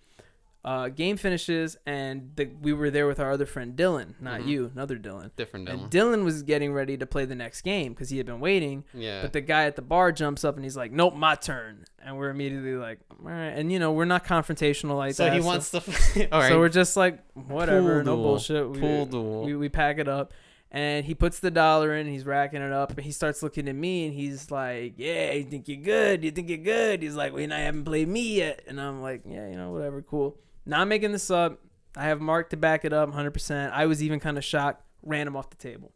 Game finishes, and we were there with our other friend Dylan, not Mhm. you, another Dylan. Different And Dylan. Dylan was getting ready to play the next game because he had been waiting. Yeah. But the guy at the bar jumps up and he's like, "Nope, my turn." And we're immediately like, "All right." And we're not confrontational like so that. he wants to. All right. So we're just like, whatever, Pool no duel. bullshit. Pool duel. We pack it up. And he puts the dollar in, he's racking it up, and he starts looking at me, and he's like, "Yeah, you think you're good? You think you're good?" He's like, "Well, you haven't played me yet." And I'm like, "Yeah, whatever, cool." Now I'm making this up. I have Mark to back it up 100%. I was even kind of shocked. Ran him off the table.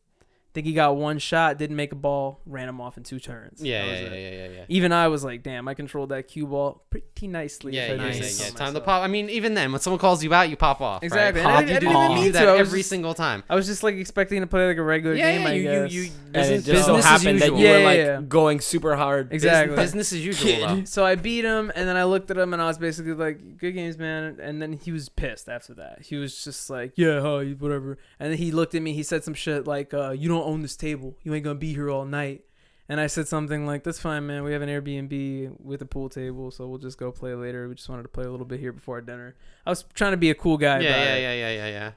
Think he got one shot, didn't make a ball, ran him off in 2 turns. Yeah, That was yeah, it. yeah. Even I was like, damn, I controlled that cue ball pretty nicely. Yeah, if I yeah, do yeah, say yeah. so Time to myself. pop. I mean, even then, when someone calls you out, you pop off. Exactly. Right? And I didn't even You mean do to. that I was every just- single time. I was just like expecting to play like a regular game, I guess. and it Business, just so business as happened that usual. you were Yeah, like yeah. going super hard. Exactly. Business as usual, though. So I beat him, and then I looked at him, and I was basically like, "Good games, man." And then he was pissed after that. He was just like, "Yeah, whatever." And then he looked at me. He said some shit like, "You don't don't own this table. You ain't gonna be here all night. And I said something like, that's fine, man. We have an Airbnb with a pool table, so we'll just go play later. We just wanted to play a little bit here before our dinner. I was trying to be a cool guy. Yeah.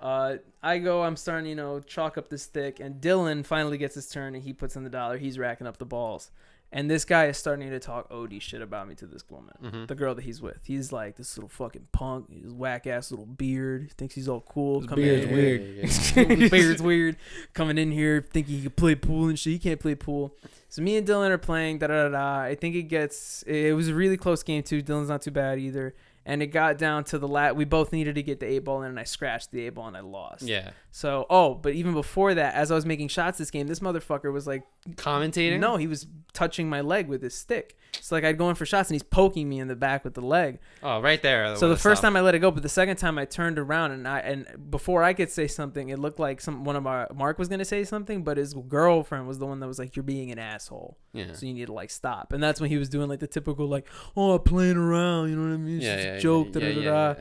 I'm starting, chalk up the stick, and Dylan finally gets his turn, and he puts in the dollar. He's racking up the balls. And this guy is starting to talk OD shit about me to this woman, the girl that he's with. He's like, this little fucking punk, his whack-ass little beard. He thinks he's all cool. His beard's weird. His beard's weird. Coming in here thinking he can play pool and shit. He can't play pool. So me and Dylan are playing, da-da-da-da. I think it was a really close game, too. Dylan's not too bad either. And it got down to we both needed to get the 8-ball in, and I scratched the 8-ball and I lost. Yeah. So, but even before that, as I was making shots this game, this motherfucker was like... Commentating? No, he was touching my leg with his stick. So like I'd go in for shots and he's poking me in the back with the leg. Oh, right there. So the first time I let it go, but the second time I turned around and before I could say something, it looked like Mark was gonna say something, but his girlfriend was the one that was like, "You're being an asshole. Yeah. So you need to like stop." And that's when he was doing like the typical like, "Oh, playing around," you know what I mean? It's just a joke. Yeah.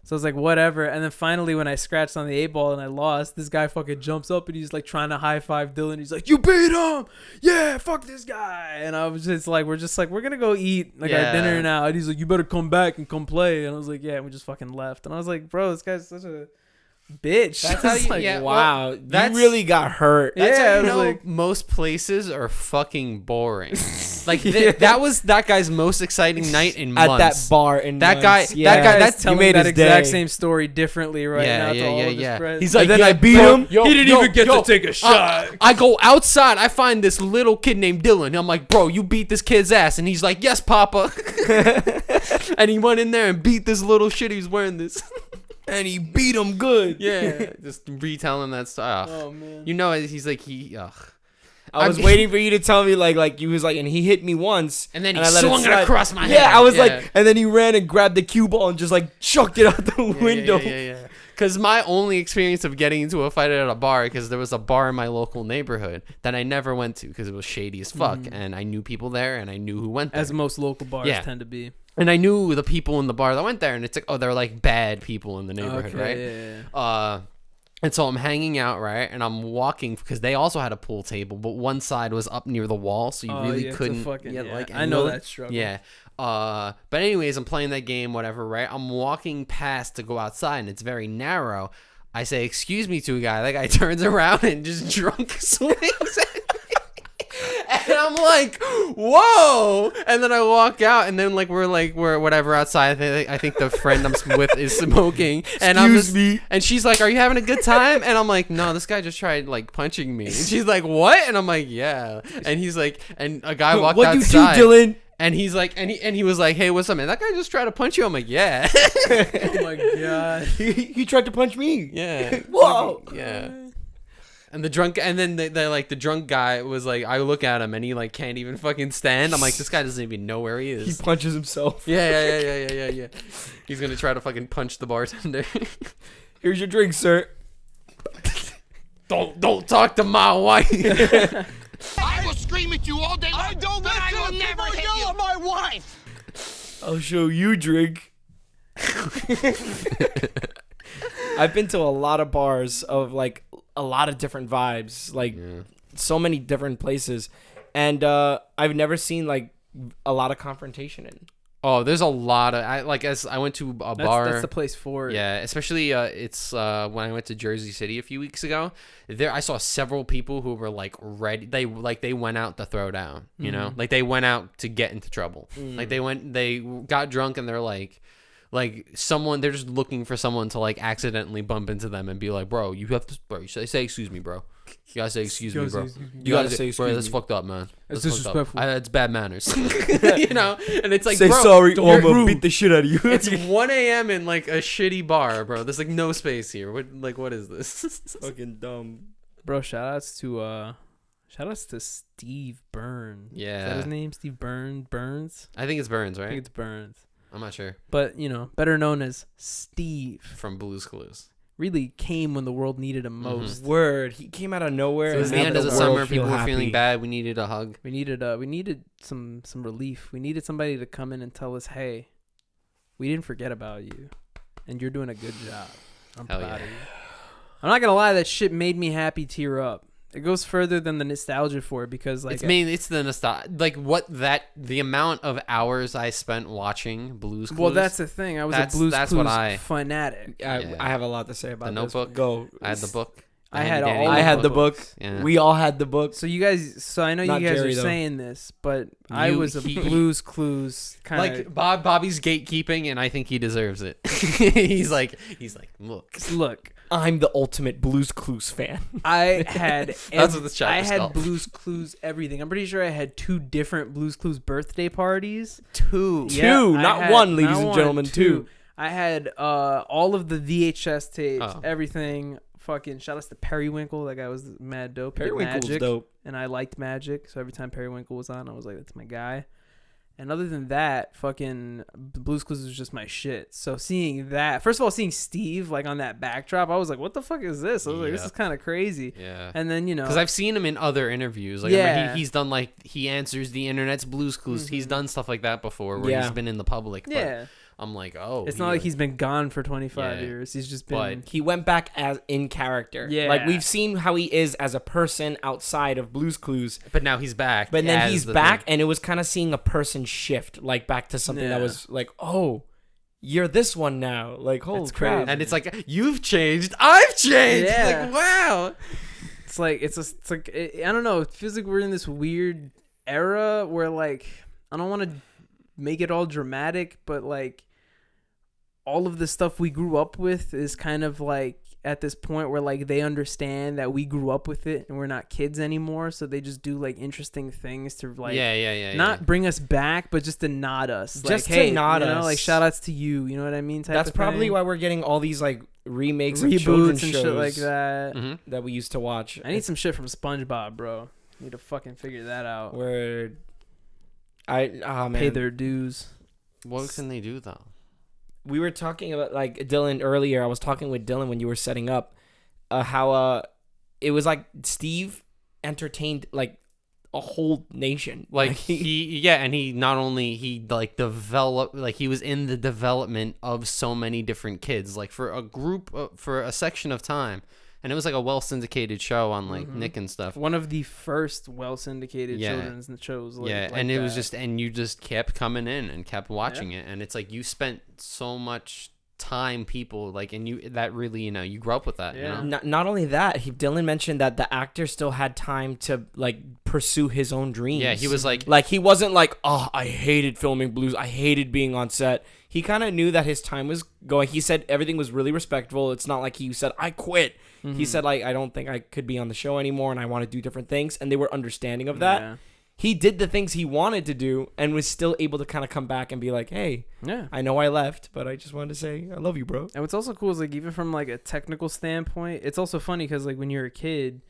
So I was like, whatever. And then finally, when I scratched on the 8-ball and I lost, this guy fucking jumps up and he's like trying to high five Dylan. He's like, "You beat him! Yeah, fuck this guy!" And I was just like, we're gonna go eat our dinner now. And he's like, "You better come back and come play." And I was like, "Yeah." And we just fucking left. And I was like, bro, this guy's such a bitch. That's how you, wow. Well, you really got hurt. That's yeah, how you know like, most places are fucking boring. That was that guy's most exciting night in months. At that bar in that months. guy. That guy. That's telling made that his exact day. same story differently right now to all of his friends. He's like, then I beat bro, him. He didn't even get to take a shot. I go outside. I find this little kid named Dylan. I'm like, "Bro, you beat this kid's ass," and he's like, "Yes, Papa." And he went in there and beat this little shit. He was wearing this. And he beat him good. Yeah, just retelling that stuff. Oh man. He's like I was waiting for you to tell me like you was like, and he hit me once, and then he I let swung it across my head. Yeah, I was like, and then he ran and grabbed the cue ball and just like chucked it out the window. Yeah. Because my only experience of getting into a fight at a bar, because there was a bar in my local neighborhood that I never went to because it was shady as fuck, and I knew people there, and I knew who went there. As most local bars tend to be. And I knew the people in the bar that went there, and it's like, oh, they're like bad people in the neighborhood, right? Yeah. And so I'm hanging out, right? And I'm walking because they also had a pool table, but one side was up near the wall, so you really couldn't. I know that struggle. Yeah. But anyways, I'm playing that game, whatever, right? I'm walking past to go outside, and it's very narrow. I say, "Excuse me," to a guy. That guy turns around and just drunk swings at me. And I'm like, "Whoa!" And then I walk out, and then we're whatever outside. I think the friend I'm with is smoking, and Excuse me. and she's like, "Are you having a good time?" And I'm like, "No, this guy just tried like punching me." And she's like, "What?" And I'm like, "Yeah." And he's like, and a guy walked outside. What you do, Dylan? And he's like, and he was like, "Hey, what's up, man? That guy just tried to punch you." I'm like, "Yeah." Oh my god. He tried to punch me. Yeah. Whoa. Yeah. And the drunk guy was like, I look at him and he like can't even fucking stand. I'm like, this guy doesn't even know where he is. He punches himself. Yeah. He's gonna try to fucking punch the bartender. Here's your drink, sir. Don't talk to my wife. I will scream at you all day long. I don't but I will never hit you. At my wife. I'll show you drink. I've been to a lot of bars of like a lot of different vibes, like so many different places, and I've never seen like a lot of confrontation in. Oh, there's a lot of as I went to a bar. That's the place for it. Yeah, especially it's when I went to Jersey City a few weeks ago. There I saw several people who were like ready. They went out to throw down. You know, like they went out to get into trouble. Like they got drunk and they're like someone, they're just looking for someone to like accidentally bump into them and be like, "Bro, you have to, bro, you say excuse me, bro. You gotta say excuse me, bro. You gotta say, bro, that's fucked up, man. That's disrespectful. It's bad manners." You know, and it's like, say bro, sorry, or I'm gonna beat the shit out of you. It's 1 a.m. in like a shitty bar, bro. There's like no space here. What is this? Fucking dumb, bro. Shout outs to Steve Burns. Yeah, is that his name? Steve Burns. I think it's Burns, right? I think it's Burns. I'm not sure. But, you know, better known as Steve. From Blue's Clues. Really came when the world needed him most. Word. He came out of nowhere. So it was the end of the summer. People were feeling bad. We needed a hug. We needed some relief. We needed somebody to come in and tell us, hey, we didn't forget about you. And you're doing a good job. I'm proud of you. I'm not going to lie. That shit made me happy tear up. It goes further than the nostalgia for it because like it's the nostalgia. Like the amount of hours I spent watching Blue's Clues. Well, that's the thing. I was a Blue's Clues fanatic. I have a lot to say about the Notebook. This. Go. I had the book. I had the book. Yeah. We all had the book. So you guys, I know Not you guys Jerry, are though. saying this, but I was a Blue's Clues kind of like Bobby's gatekeeping, and I think he deserves it. he's like, look. I'm the ultimate Blue's Clues fan. I had That's what this chapter's I had called. Blue's Clues everything. I'm pretty sure I had 2 different Blue's Clues birthday parties. Two, Yeah, not one, ladies and gentlemen, two. I had all of the VHS tapes, Oh. everything. Fucking shout outs to Periwinkle. That guy was mad dope. He did Periwinkle's Magic, dope. and I liked Magic. So every time Periwinkle was on, I was like, that's my guy. And other than that, fucking Blue's Clues was just my shit. So seeing that, first of all, seeing Steve like on that backdrop, I was like, what the fuck is this? I was like, this is kind of crazy. Yeah. And then, because I've seen him in other interviews. Like, I remember he's done like he answers the internet's Blue's Clues. He's done stuff like that before, where he's been in the public. But yeah. I'm like, oh, It's not like he's been gone for 25 years. He's just been. He went back as in character. Yeah. Like we've seen how he is as a person outside of Blue's Clues. But now he's back. But then as he's the back, thing. and it was kind of seeing a person shift, like back to something that Yeah. was like, oh, you're this one now. Like, holy That's crap. crazy. And it's like, you've changed. I've changed. Yeah. It's like, wow. It's like I don't know. It feels like we're in this weird era where like I don't want to make it all dramatic, but like all of the stuff we grew up with is kind of like at this point where like they understand that we grew up with it and we're not kids anymore, so they just do like interesting things to like not bring us back, but just to nod us, Just like, to hey, nod you know, us. like shout outs to you know what I mean, type That's of probably thing. why we're getting all these like remakes of children's Reboots and shows shit like that. Mm-hmm. that we used to watch. I need some shit from SpongeBob, bro. Need to fucking figure that out. Where man. Pay their dues. What can they do though? We were talking about like Dylan earlier. I was talking with Dylan when you were setting up how it was like Steve entertained like a whole nation. Like he not only he like developed, like he was in the development of so many different kids, like for a group for a section of time, and it was like a well syndicated show on like Nick and stuff. One of the first well syndicated children's shows. Like, and like it was that. just, and you just kept coming in and kept watching it, and it's like you spent so much time, people like, and you that really, you grew up with that. Yeah. You know? Not only that, Dylan mentioned that the actor still had time to like pursue his own dreams. Yeah, he was like he wasn't like, oh, I hated filming Blues, I hated being on set. He kind of knew that his time was going. He said everything was really respectful. It's not like he said, I quit. He said, like, I don't think I could be on the show anymore and I want to do different things. And they were understanding of that. Yeah. He did the things he wanted to do and was still able to kind of come back and be like, hey, Yeah. I know I left, but I just wanted to say I love you, bro. And what's also cool is like even from like a technical standpoint, it's also funny because like when you're a kid,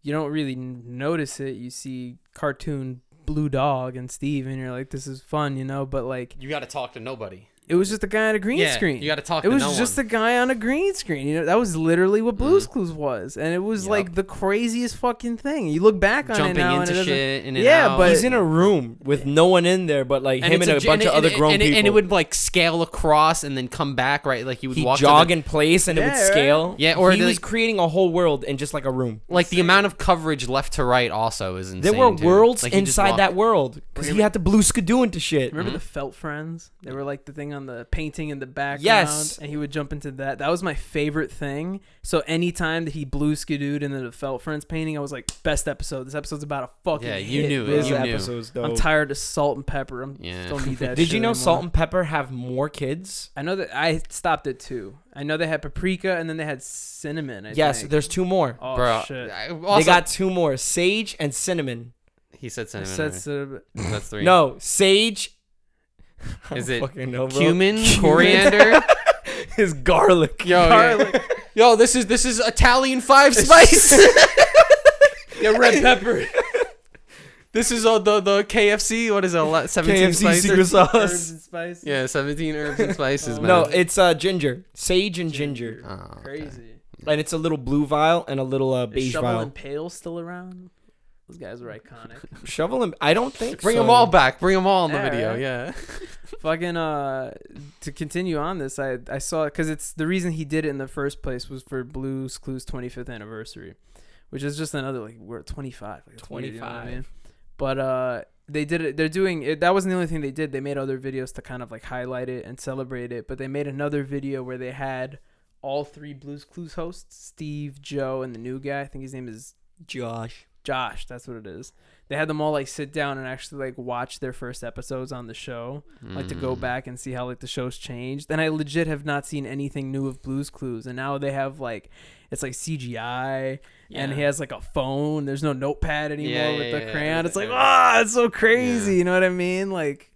you don't really notice it. You see cartoon Blue Dog and Steve, and you're like, this is fun, But like you got to talk to nobody. it was just a guy on a green screen. You got to talk. It to was no just one. a guy on a green screen. That was literally what Blue's Clues was, and it was like the craziest fucking thing. You look back on Jumping it now, into and it shit in and Yeah, out. but- He's in a room with no one in there but like him and a bunch of other grown people. And it would like scale across and then come back, right? Like he would He'd walk jog in place and it would Yeah, right. scale. Yeah, or he was like- creating a whole world in just like a room. like the amount of coverage left to right also is insane. There were too. worlds Like, he just inside walked- that world because he had to blue skidoo into shit. Remember the Felt Friends? They were like the thing on the painting in the background. Yes. And he would jump into that. That was my favorite thing. So anytime that he blue skidooed into the Felt Friends painting, I was like, best episode. This episode's about a fucking you hit, knew it. bro. This You knew. episode's dope. I'm tired of Salt and Pepper. Yeah. Don't need that Did shit you know anymore. Salt and Pepper have more kids? I know that I stopped at 2. I know they had paprika and then they had cinnamon. I Yes, think. there's 2 more. Oh, Bro, shit. They got 2 more: sage and cinnamon. He said I cinnamon. said right? That's 3. No, sage. Is I it don't fucking know, bro. cumin, coriander? Is garlic. Yo, this is Italian 5 spice. yeah, red pepper. This is the KFC. What is it? 17 KFC spices. secret sauce. Herbs and spice. Yeah, 17 herbs and spices, man. No, it's ginger, sage and ginger, Oh, okay. Crazy. and it's a little blue vial and a little Is beige Shovel vial. and Pail still around? Those guys were iconic. Shovel and I don't think Bring so. them all back. Bring them all in the Yeah, video. right? Yeah. Fucking to continue on this, I saw it because it's the reason he did it in the first place was for Blue's Clues 25th anniversary, which is just another like we're at 25. Like, 25. You know what I mean? But they did it. They're doing it. That wasn't the only thing they did. They made other videos to kind of like highlight it and celebrate it. But they made another video where they had all 3 Blue's Clues hosts: Steve, Joe, and the new guy. I think his name is Josh. That's what it is. They had them all like sit down and actually like watch their first episodes on the show, like to go back and see how like the show's changed. And I legit have not seen anything new of Blue's Clues. And now they have like, it's like CGI, and he has like a phone. There's no notepad anymore with the crayon. It's like, it's so crazy. You know what I mean? Like,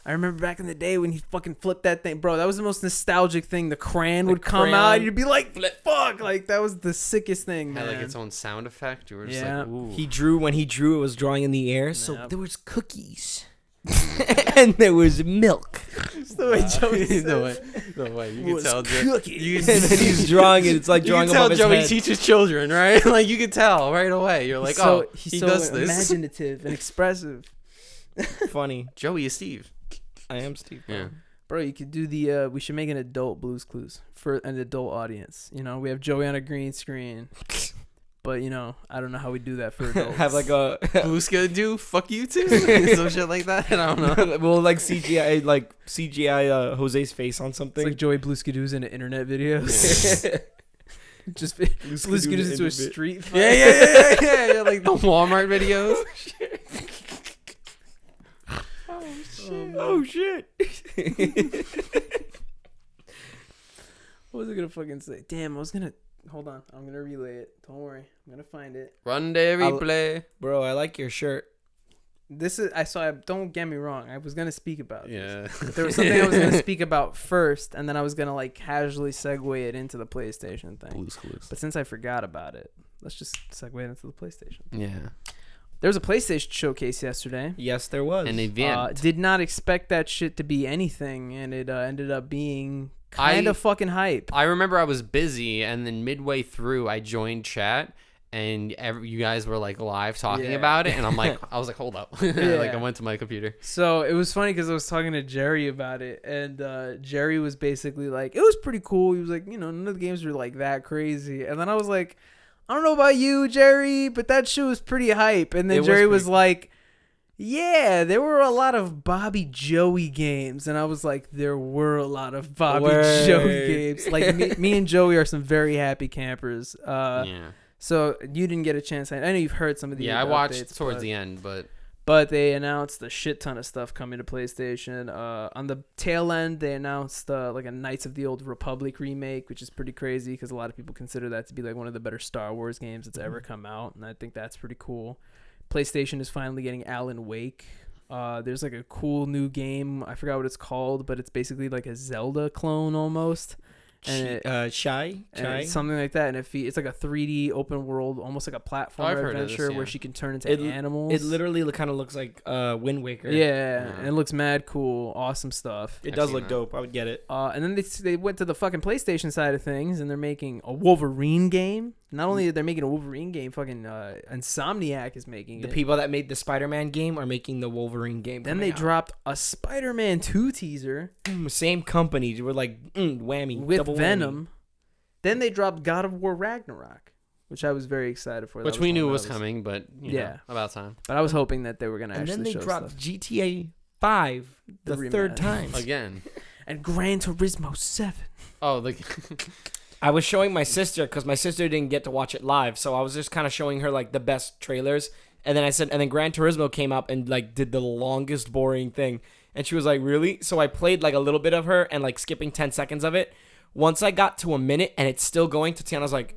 I remember back in the day when he fucking flipped that thing, bro. That was the most nostalgic thing. The crayon would come out, you'd be like, "Fuck!" Like that was the sickest thing, man. Had like its own sound effect. You were just like, "Ooh." When he drew, it was drawing in the air. So there was cookies, and there was milk. That's the way Joey says. No way. You can tell cookies. And then he's drawing it. It's like drawing above his head. Joey teaches children, right? Like you could tell right away. You're like, he does this. Imaginative and expressive. Funny. Joey is Steve. I am Steve. Yeah. Bro, you could do the we should make an adult Blue's Clues for an adult audience. You know, we have Joey on a green screen. But, you know, I don't know how we do that for adults. Have like a Blue's gonna do fuck you too? Some shit like that. I don't know. We'll like CGI Jose's face on something. It's like Joey Blueskadoos into internet videos. Yeah. Just Blueskadoos into a street fight. Yeah. Like the Walmart videos. Oh shit. What was I gonna fucking say? Damn, hold on. I'm gonna relay it. Don't worry. I'm gonna find it. Run day replay. Bro, I like your shirt. Don't get me wrong. I was gonna speak about this. There was something I was gonna speak about first, and then I was gonna like casually segue it into the PlayStation thing. Blue's Clues. But since I forgot about it, let's just segue it into the PlayStation. Yeah. There was a PlayStation showcase yesterday. Yes, there was. An event. Did not expect that shit to be anything, and it ended up being kind of fucking hype. I remember I was busy, and then midway through, I joined chat, and you guys were like live talking about it, and I was like, hold up. Like I went to my computer. So it was funny because I was talking to Jerry about it, and Jerry was basically like, it was pretty cool. He was like, you know, none of the games were like that crazy. And then I was like, I don't know about you, Jerry, but that shit was pretty hype. And then Jerry was like, yeah, there were a lot of Bobby Joey games. And I was like, there were a lot of Bobby Joey games. Like, me and Joey are some very happy campers. So you didn't get a chance. I know you've heard some of the I watched towards the end, but they announced a shit ton of stuff coming to PlayStation. On the tail end, they announced like a Knights of the Old Republic remake, which is pretty crazy because a lot of people consider that to be like one of the better Star Wars games that's ever come out, and I think that's pretty cool. PlayStation is finally getting Alan Wake. There's like a cool new game. I forgot what it's called, but it's basically like a Zelda clone almost. And something like that, and it's like a 3D open world, almost like a platformer adventure where she can turn into animals. It literally kind of looks like Wind Waker. And it looks mad cool, awesome stuff. It does look dope. I would get it. And then they went to the fucking PlayStation side of things, and they're making a Wolverine game. Not only are they making a Wolverine game, fucking Insomniac is making it. The people that made the Spider-Man game are making the Wolverine game. Then they dropped a Spider-Man 2 teaser. Same company. We're like, whammy. With double Venom. Whammy. Then they dropped God of War Ragnarok, which I was very excited for. Which we knew was coming, but you know, about time. But I was hoping that they were going to actually show stuff. And then they dropped GTA 5 the third time. Again. And Gran Turismo 7. Oh, I was showing my sister because my sister didn't get to watch it live, so I was just kind of showing her like the best trailers. And then and then Gran Turismo came up and like did the longest boring thing, and she was like, "Really?" So I played like a little bit of her and like skipping 10 seconds of it. Once I got to a minute and it's still going, Tatiana was like,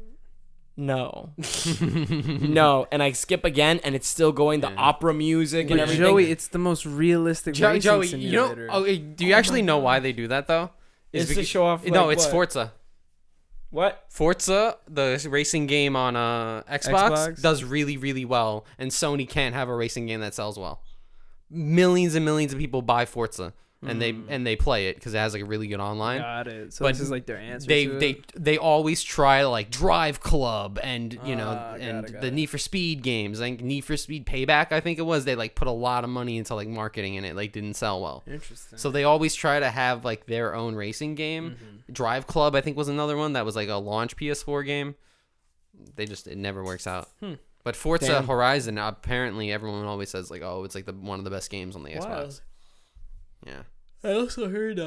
"No, no," and I skip again and it's still going. The opera music and everything. Joey, it's the most realistic racing simulator. Do you actually know why they do that though? Is to show off? No, it's Forza. What? Forza, the racing game on Xbox, does really, really well, and Sony can't have a racing game that sells well. Millions and millions of people buy Forza, and they play it because it has like a really good online. Got it. So this is like their answer. They always try to like Drive Club and the Need for Speed games. Like Need for Speed Payback, I think it was. They like put a lot of money into like marketing, and it like didn't sell well. Interesting. So they always try to have like their own racing game. Drive Club, I think, was another one that was like a launch PS4 game. it never works out. But Forza Damn. Horizon, apparently everyone always says like, oh, it's like one of the best games on the Wow. Xbox. Yeah. I also heard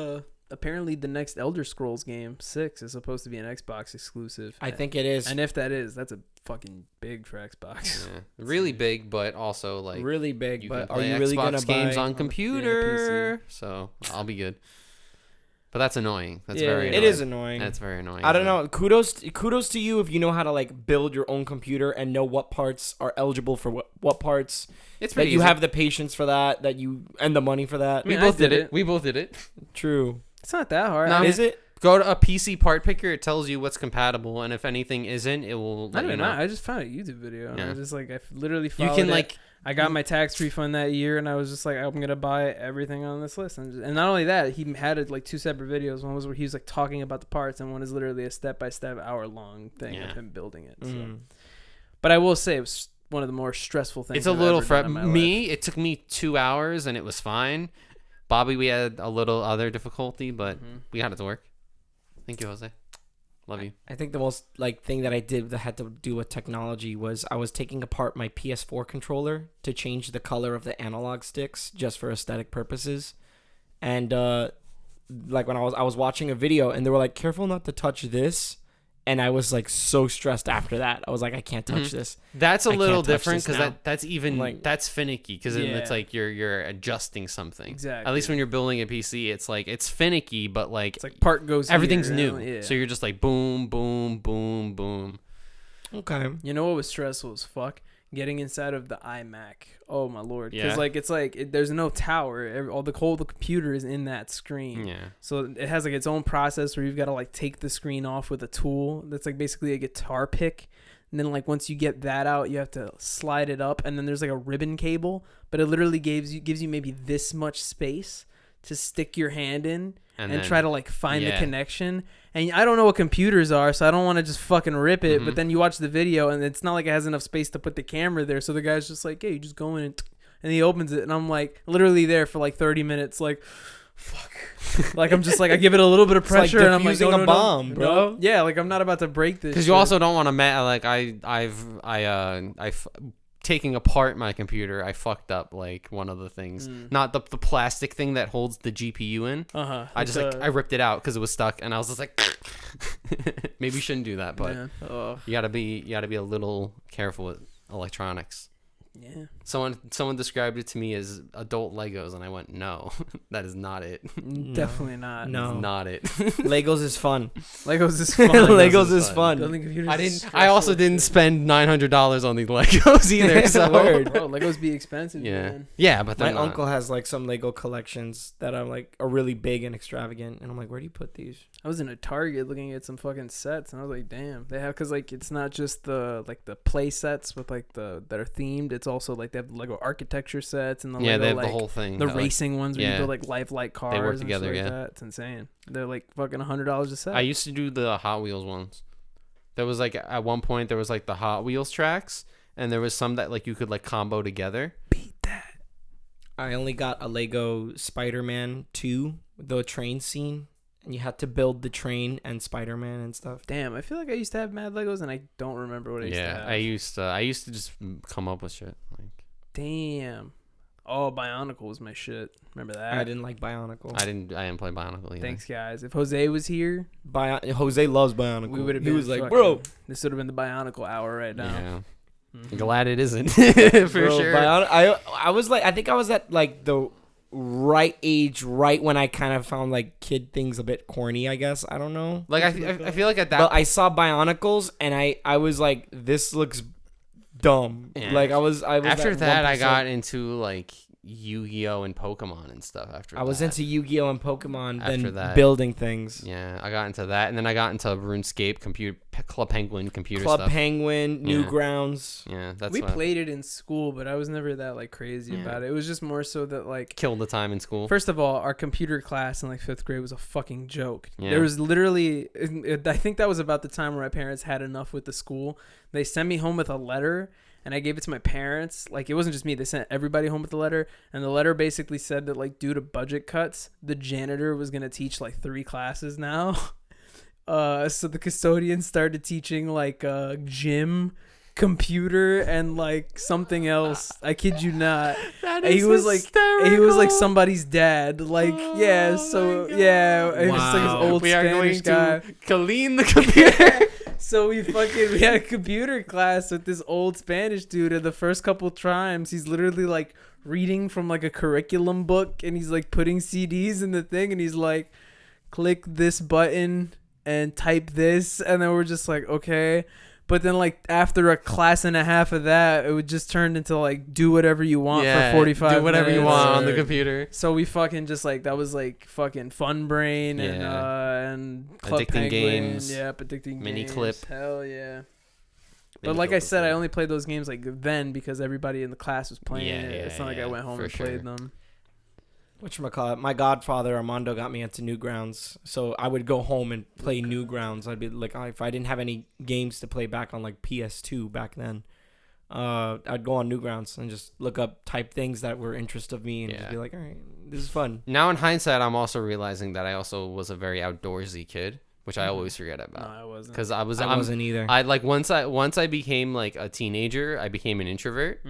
apparently the next Elder Scrolls game 6 is supposed to be an Xbox exclusive. I think it is. And if that is, that's a fucking big for Xbox. Yeah. Really big, but also like really big, you but can are play you really Xbox gonna games buy on computer? So I'll be good. But that's annoying. That's very It annoying. is annoying. That's very annoying. I don't know. Kudos to you if you know how to like build your own computer and know what parts are eligible for what parts. It's That pretty you easy. have the patience for that, and the money for that. We I both did did it. it. We both did it. True. It's not that hard. No, I mean, Is it? Go to a PC part picker. It tells you what's compatible, and if anything isn't, it will I let you don't know. know. I just found a YouTube video. And Yeah. I just like I literally You followed can it. like I got my tax refund that year, and I was just like, I'm gonna buy everything on this list. And not only that, he had it like 2 separate videos. One was where he was like talking about the parts, and one is literally a step-by-step hour-long thing Yeah. of him building it. So. Mm. But I will say it was one of the more stressful things. it's a I've little ever for done in my me. life. It took me 2 hours, and it was fine. Bobby, we had a little other difficulty, but we got it to work. Thank you, Jose. Love you. I think the most like thing that I did that had to do with technology was I was taking apart my PS4 controller to change the color of the analog sticks just for aesthetic purposes. And like when I was watching a video and they were like, careful not to touch this. And I was like so stressed after that. I was like, I can't touch this. That's a I little can't touch different this because now. that's even Like- that's finicky because it's Yeah. like you're adjusting something. Exactly. At least when you're building a PC, it's like it's finicky, but like It's like part goes. everything's here, new. Yeah. So you're just like boom, boom, boom, boom. Okay. You know what was stressful as fuck? Getting inside of the iMac. Oh my lord! Yeah. Because like it's like there's no tower. All the whole computer is in that screen. Yeah. So it has like its own process where you've got to like take the screen off with a tool that's like basically a guitar pick. And then like once you get that out, you have to slide it up, and then there's like a ribbon cable, but it literally gives you maybe this much space to stick your hand in and then- try to like find the yeah. connection. And I don't know what computers are, so I don't want to just fucking rip it. Mhm. But then you watch the video, and it's not like it has enough space to put the camera there. So the guy's just like, "Hey, you just go in," and he opens it, and I'm like, literally there for like 30 minutes, like, fuck. Like I'm just like I give it a little bit of It's like pressure, and I'm like, defusing no, a no, bomb, no, bro. no. Yeah, like I'm not about to break this. Because you shit. also don't want to like I've taking apart my computer, I fucked up like one of the things, not the plastic thing that holds the GPU in. I just I ripped it out because it was stuck, and I was just like, maybe you shouldn't do that, but you gotta be a little careful with electronics. Yeah. Someone described it to me as adult Legos, and I went, no, that is not it. Definitely not. No. It's not it. Legos is fun. Legos is fun. Legos is fun. Building computers I is didn't. I also stressful didn't shit. spend $900 on these Legos either. So Word. Bro, Legos be expensive. yeah, Man. yeah, but My they're not. uncle has like some Lego collections that are like are really big and extravagant, and I'm like, where do you put these? I was in a Target looking at some fucking sets, and I was like, damn, they have, because like it's not just the like the play sets with like the that are themed. It's also like they have the Lego architecture sets and the Yeah, Lego, they have like, the whole thing. the that, like, racing ones where yeah. you build like lifelike cars. together, and shit like yeah. that. It's insane. They're like fucking $100 a set. I used to do the Hot Wheels ones. There was like at one point there was like the Hot Wheels tracks, and there was some that like you could like combo together. beat that. I only got a Lego Spider-Man 2, the train scene, and you had to build the train and Spider-Man and stuff. Damn, I feel like I used to have mad Legos, and I don't remember what I used to Yeah, have. I used to just come up with shit. Like Damn. Oh, Bionicle was my shit. Remember that? I didn't like Bionicle. I didn't play Bionicle either. Thanks, guys. If Jose was here, Jose loves Bionicle. we would have He been. was like, fucking- bro, this would have been the Bionicle hour right now. Yeah. Mhm. Glad it isn't for bro, sure. I was like, I think I was at like the right age, right when I kind of found like kid things a bit corny. I guess I don't know. Like I feel like at that But I saw Bionicles and I was like, this looks dumb. Yeah. Like I was after that I 1%. got into like Yu-Gi-Oh and Pokemon and stuff. After I was that. into Yu-Gi-Oh and Pokemon, After then that. building things. Yeah, I got into that, and then I got into RuneScape, Club Penguin, computer Club stuff. Penguin, Yeah. Newgrounds. Yeah, that's We what played it in school, but I was never that like crazy Yeah. about it. It was just more so that like killed the time in school. first of all, our computer class in like 5th grade was a fucking joke. Yeah. There was literally, I think that was about the time where my parents had enough with the school. They sent me home with a letter, and I gave it to my parents. Like, it wasn't just me. They sent everybody home with a letter, and the letter basically said that, like, due to budget cuts, the janitor was going to teach, like, 3 classes now. So the custodian started teaching like gym, computer, and like something else. I kid you not. That And is he was hysterical. like somebody's dad. Like yeah, so yeah, it was like this old we are Spanish going guy. to clean the computer. So we had a computer class with this old Spanish dude, and the first couple times he's literally like reading from like a curriculum book, and he's like putting CDs in the thing, and he's like, click this button and type this, and then we're just like, okay. But then like after a class and a half of that, it would just turn into like do whatever you want for 45 minutes. Do whatever you want on the computer. So we fucking just like, that was like fucking Fun Brain and Club Addicting Penguin. Games. Yeah, addicting Mini games. Clip. Hell yeah. But Mini like Clip I was said, I good. only played those games like then because everybody in the class was playing Yeah, it. It's not like I went home for and sure. played them. Whatchamacallit, my godfather Armando got me into Newgrounds, so I would go home and play Newgrounds. I'd be like, if I didn't have any games to play back on like PS2 back then, I'd go on Newgrounds and just look up, type things that were interest of me, and just be like, all right, this is fun. Now in hindsight, I'm also realizing that I also was a very outdoorsy kid, which I always forget No, about. I wasn't. Because I wasn't either. I like once I became like a teenager, I became an introvert.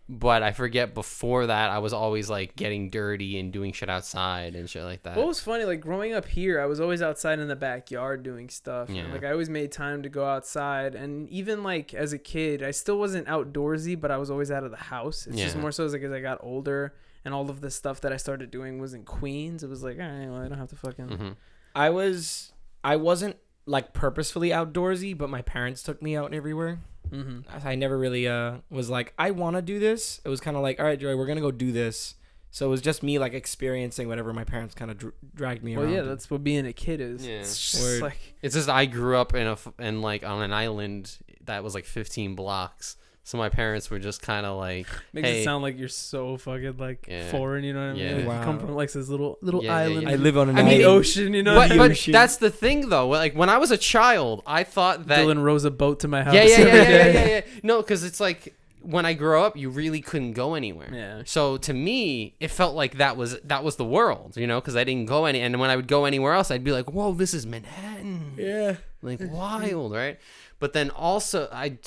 But I forget before that I was always like getting dirty and doing shit outside and shit like that. What was funny, like growing up here, I was always outside in the backyard doing stuff. Yeah. And, like I always made time to go outside, and even like as a kid, I still wasn't outdoorsy, but I was always out of the house. It's just more so as like as I got older, and all of the stuff that I started doing was in Queens. It was like, all right, well, I don't have to fucking. I wasn't like purposefully outdoorsy, but my parents took me out everywhere. I never really was like, I want to do this. It was kind of like, all right, Joey, we're gonna go do this. So it was just me like experiencing whatever my parents kind of dragged me around. Well, yeah, that's what being a kid is. Yeah. It's just Word. like, It's just I grew up in like on an island that was like 15 blocks. So my parents were just kind of like, makes hey, it sound like you're so fucking like Yeah. foreign, you know what I mean? Yeah. Like, Wow. you come from like this little Yeah, island. yeah. I live on an I mean, in the island. ocean, you know. but The ocean. that's the thing though. Like when I was a child, I thought that Dylan rows a boat to my house. yeah. No, because it's like when I grew up, you really couldn't go anywhere. Yeah. So to me, it felt like that was the world, you know, because I didn't go any. And when I would go anywhere else, I'd be like, whoa, this is Manhattan. Yeah. Like wild, right? But then also, I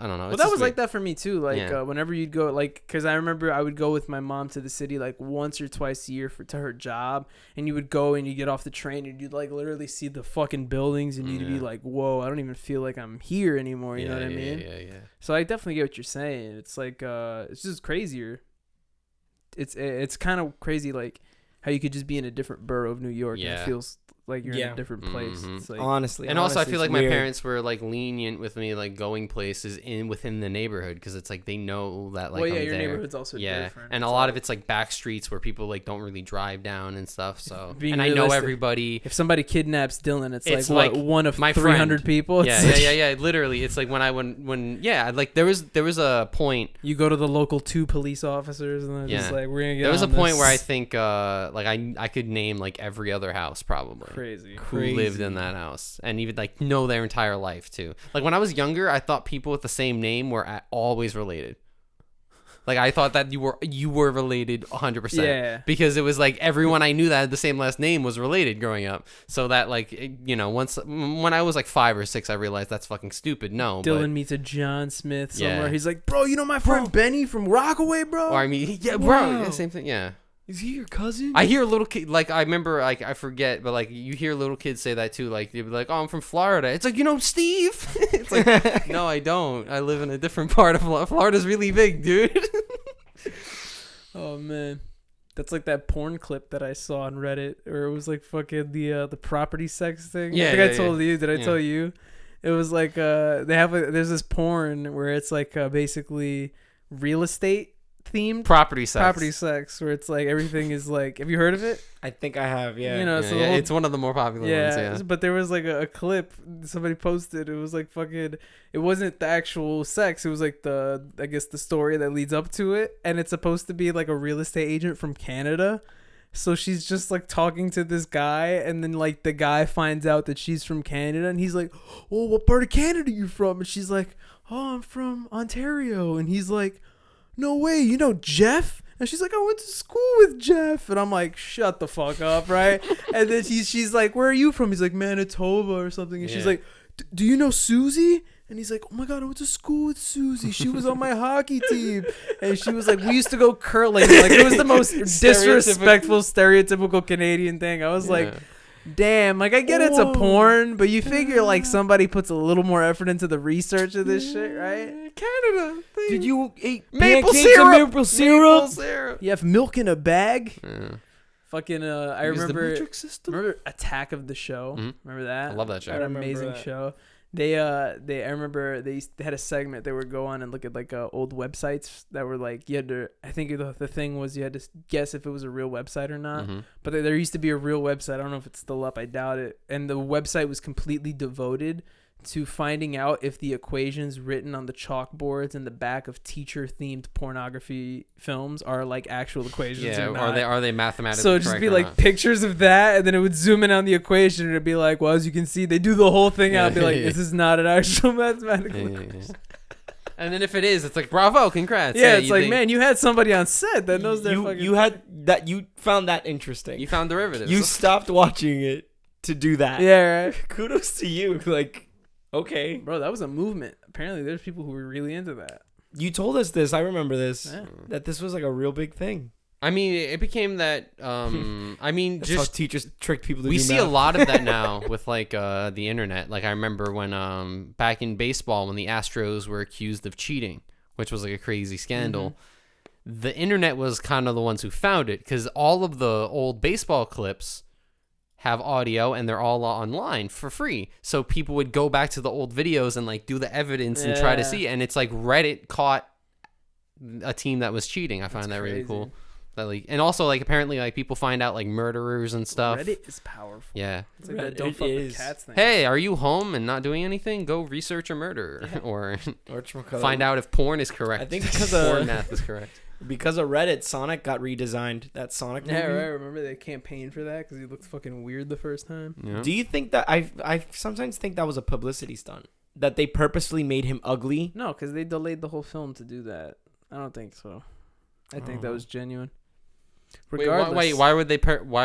don't know. Well, that was like that for me too. Like Yeah. whenever you'd go, like, because I remember I would go with my mom to the city like once or twice a year to her job, and you would go and you get off the train and you'd like literally see the fucking buildings, and you'd be like, whoa, I don't even feel like I'm here anymore. You know what I mean? Yeah. So I definitely get what you're saying. It's like it's just crazier. It's kind of crazy, like how you could just be in a different borough of New York and Yeah. it feels like you're in Yeah. a different place. Mhm. It's like, Honestly. And also, I feel it's like my weird. parents were like lenient with me, like going places within the neighborhood, because it's like they know that like well, yeah, I'm your there. neighborhood's also different. And a It's lot like- of it's like back streets where people like don't really drive down and stuff. So Being and I know realistic. everybody. If somebody kidnaps Dylan, it's It's like, like what, one of my 300 friend. people. Yeah, It's yeah. Literally, it's like when like there was a point. You go to the local 2 police officers, and they're just Yeah. like, we're gonna get. There was a on point this. where I think like I could name like every other house probably. crazy. Who lived in that house and even like know their entire life too. Like when I was younger, I thought people with the same name were always related. Like I thought that you were related 100%. Yeah. Because it was like everyone I knew that had the same last name was related growing up. So that like you know, once when I was like 5 or 6, I realized that's fucking stupid. No. Dylan meets a John Smith somewhere. Yeah. He's like, bro, you know my friend Benny from Rockaway, bro. Or I mean, yeah, bro, Wow. yeah, same thing. Yeah. Is he your cousin? I hear little kid like I remember like I forget, but like you hear little kids say that too. Like they'd be like, "Oh, I'm from Florida." It's like, you know, Steve. It's like, no, I don't. I live in a different part of Florida. Florida's really big, dude. Oh man, that's like that porn clip that I saw on Reddit, or it was like fucking the property sex thing. Yeah, I think yeah, I told you. Did I Yeah. tell you? It was like there's this porn where it's like basically real estate themed Property sex. where it's like everything is like, have you heard of it? I think I have, yeah. You know, Yeah, so the yeah, whole- it's one of the more popular ones. Yeah. but there was like a clip somebody posted. It was like fucking. It wasn't the actual sex. It was like I guess the story that leads up to it, and it's supposed to be like a real estate agent from Canada. So she's just like talking to this guy, and then like the guy finds out that she's from Canada, and he's like, "Oh, what part of Canada you from?" And she's like, "Oh, I'm from Ontario," and he's like, "No way, you know Jeff?" And she's like, I went to school with Jeff. And I'm like, shut the fuck up, right? And then she's like, where are you from? He's like, Manitoba or something. And she's like, do you know Susie? And he's like, oh my God, I went to school with Susie. She was on my hockey team. And she was like, we used to go curling. Like, it was the most disrespectful, stereotypical Canadian thing. I was like, damn, like, I get it's a porn, but you figure, like, somebody puts a little more effort into the research of this shit, right? Canada. Did you eat maple pancakes and maple syrup? You have milk in a bag? Yeah. Fucking, I remember Attack of the Show. Mm-hmm. Remember that? I love that show. That amazing show. I remember they had a segment. They would go on and look at like old websites that were like, you had to, I think the thing was you had to guess if it was a real website or not. Mm-hmm. But there used to be a real website. I don't know if it's still up. I doubt it. And the website was completely devoted to finding out if the equations written on the chalkboards in the back of teacher-themed pornography films are like actual equations. Yeah, or not. are they mathematically So it'd just correct be or like not? pictures of that, and then it would zoom in on the equation, and it'd be like, well, as you can see, they do the whole thing out. Be like, this is not an actual mathematical equation. And then if it is, it's like, bravo, congrats. Yeah, it's like, man, you had somebody on set that knows their fucking. You found that interesting. you found derivatives. You stopped watching it to do that. Yeah, right. Kudos to you. Like, okay, Bro, that was a movement. Apparently, there's people who were really into that. you told us this. I remember this. Yeah. That this was like a real big thing. I mean, it became that. I mean, That's how just teachers trick people to we do see math. a lot of that now with like the internet. Like I remember when back in baseball when the Astros were accused of cheating, which was like a crazy scandal. Mm-hmm. The internet was kind of the ones who found it because all of the old baseball clips have audio and they're all online for free. So people would go back to the old videos and like do the evidence and try to see. And it's like Reddit caught a team that was cheating. I find that crazy. really cool. That like, and also like apparently like people find out like murderers and stuff. Reddit is powerful. Yeah. It's like that don't fuck with cats thing. Hey, are you home and not doing anything? Go research a murder or find out if porn is correct. I think because porn math is correct. Because of Reddit, Sonic got redesigned. That Sonic movie. Yeah, right. Remember they campaigned for that because he looked fucking weird the first time. Yeah. Do you think that I sometimes think that was a publicity stunt? That they purposely made him ugly? No, because they delayed the whole film to do that. I don't think so. I think that was genuine. Regardless, Wait, why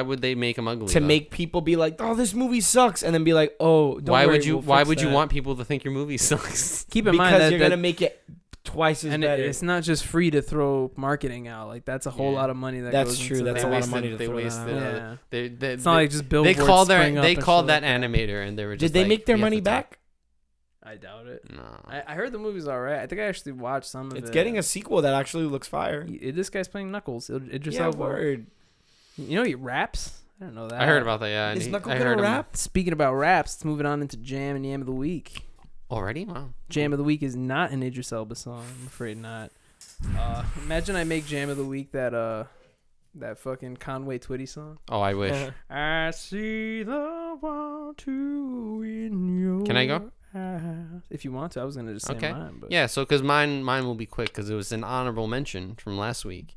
would they make him ugly? To make people be like, "Oh, this movie sucks," and then be like, "Oh, don't worry, why would you want people to think your movie sucks? keep in mind that you're gonna make it twice as better. It's not just free to throw marketing out. Like that's a whole lot of money that That's goes true. into That's that. a lot of money to They throw wasted. Yeah. They It's not like just billboards. they called spring up and called shit that like animator and they were just Did they like, make their "You have money to talk." back? I doubt it. No. I heard the movie's alright. I think I actually watched some of it. It's getting a sequel that actually looks fire. This guy's playing Knuckles. Idris Yeah, Elba. word. You know he raps? I don't know that. I heard about that. Yeah, Is Knuckles I gonna heard him rap? Speaking about raps, it's moving on into Jam and Yam of the Week. already. Wow. Jam of the Week is not an Idris Elba song. I'm afraid not. Imagine I make Jam of the Week that fucking Conway Twitty song. Oh, I wish. I see the 1, 2 in your Can I go? eyes. If you want to, I was gonna just say Okay. mine. But Yeah, so because mine will be quick because it was an honorable mention from last week.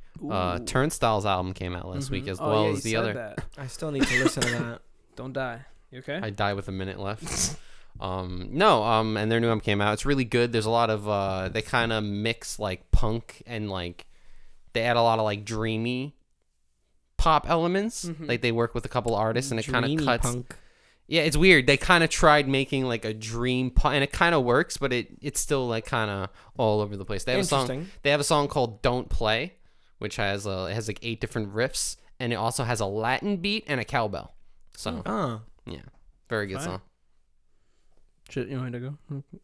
Turnstile's album came out last week as well as the other. That. I still need to listen to that. Don't die. You okay? I die with a minute left. And their new album came out. It's really good. There's a lot of they kind of mix like punk and like they add a lot of like dreamy pop elements. Like they work with a couple artists and it kind of cuts. Punk. Yeah, it's weird. They kind of tried making like a dream pop, and it kind of works, but it's still like kind of all over the place. They have a song. They have a song called "Don't Play," which has it has like 8 different riffs, and it also has a Latin beat and a cowbell. So yeah, very good song. Shit, you want me to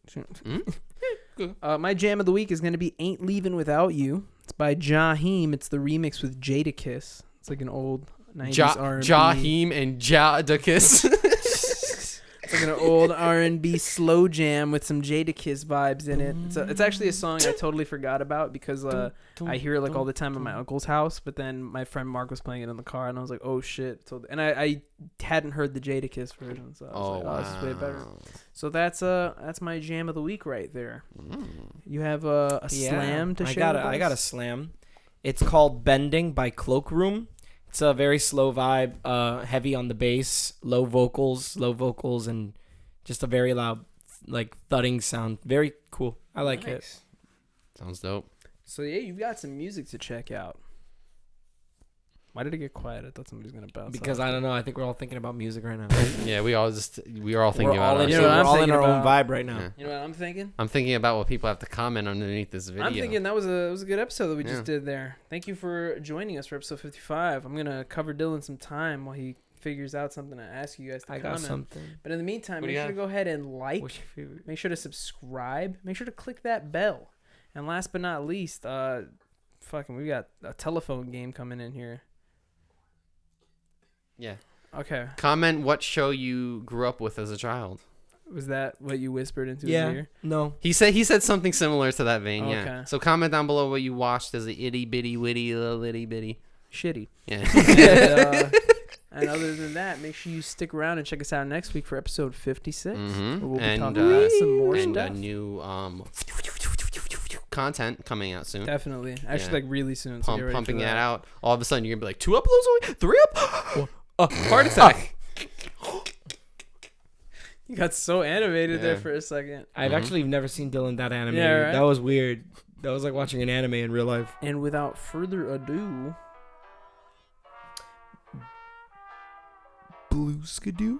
go? My jam of the week is going to be Ain't Leavin' Without You. It's by Jaheim. It's the remix with Jadakiss. It's like an old 90s R&B. Jaheim and Jadakiss. It's like an old R&B slow jam with some Jadakiss vibes in it. It's actually a song I totally forgot about because I hear it like all the time at my uncle's house. But then my friend Mark was playing it in the car, and I was like, "Oh shit!" So and I hadn't heard the Jadakiss version, so I was like, "Oh, this is way better." So that's my jam of the week right there. You have a slam to share. I got a slam. It's called "Bending" by Cloakroom. It's a very slow vibe, heavy on the bass, low vocals, and just a very loud, like thudding sound. Very cool. I like it. Sounds dope. So yeah, you've got some music to check out. Why did it get quiet? I thought somebody was gonna bounce. Because off. I don't know. I think we're all thinking about music right now. Yeah, we are all thinking We're about all in, ourselves. You know what I'm we're all in thinking our own about? vibe right now. Yeah. You know what I'm thinking? I'm thinking about what people have to comment underneath this video. I'm thinking that was a good episode that we Yeah. just did there. Thank you for joining us for episode 55. I'm gonna cover Dylan some time while he figures out something to ask you guys to I comment. got something. But in the meantime, What do make you sure to got? go ahead and like, What's your favorite? make sure to subscribe, make sure to click that bell, and last but not least, we got a telephone game coming in here. Yeah. Okay, Comment what show you grew up with as a child. was that what you whispered into his Yeah. ear? No. He said something similar to that vein. Yeah. Okay. So comment down below what you watched as a itty bitty witty little itty bitty. Shitty. Yeah. And other than that, make sure you stick around and check us out next week for episode 56. Mhm. Where we'll be And, talking about some more and stuff. new content coming out soon. Definitely. Actually, Yeah. like really soon. So get ready Pumping for that that out. All of a sudden, you're gonna be like 2 uploads away, 3 up. Heart attack. You got so animated there Yeah. for a second. I've Mhm. actually never seen Dylan that animated. Yeah, right? That was weird. That was like watching an anime in real life. And without further ado, Blue skidoo.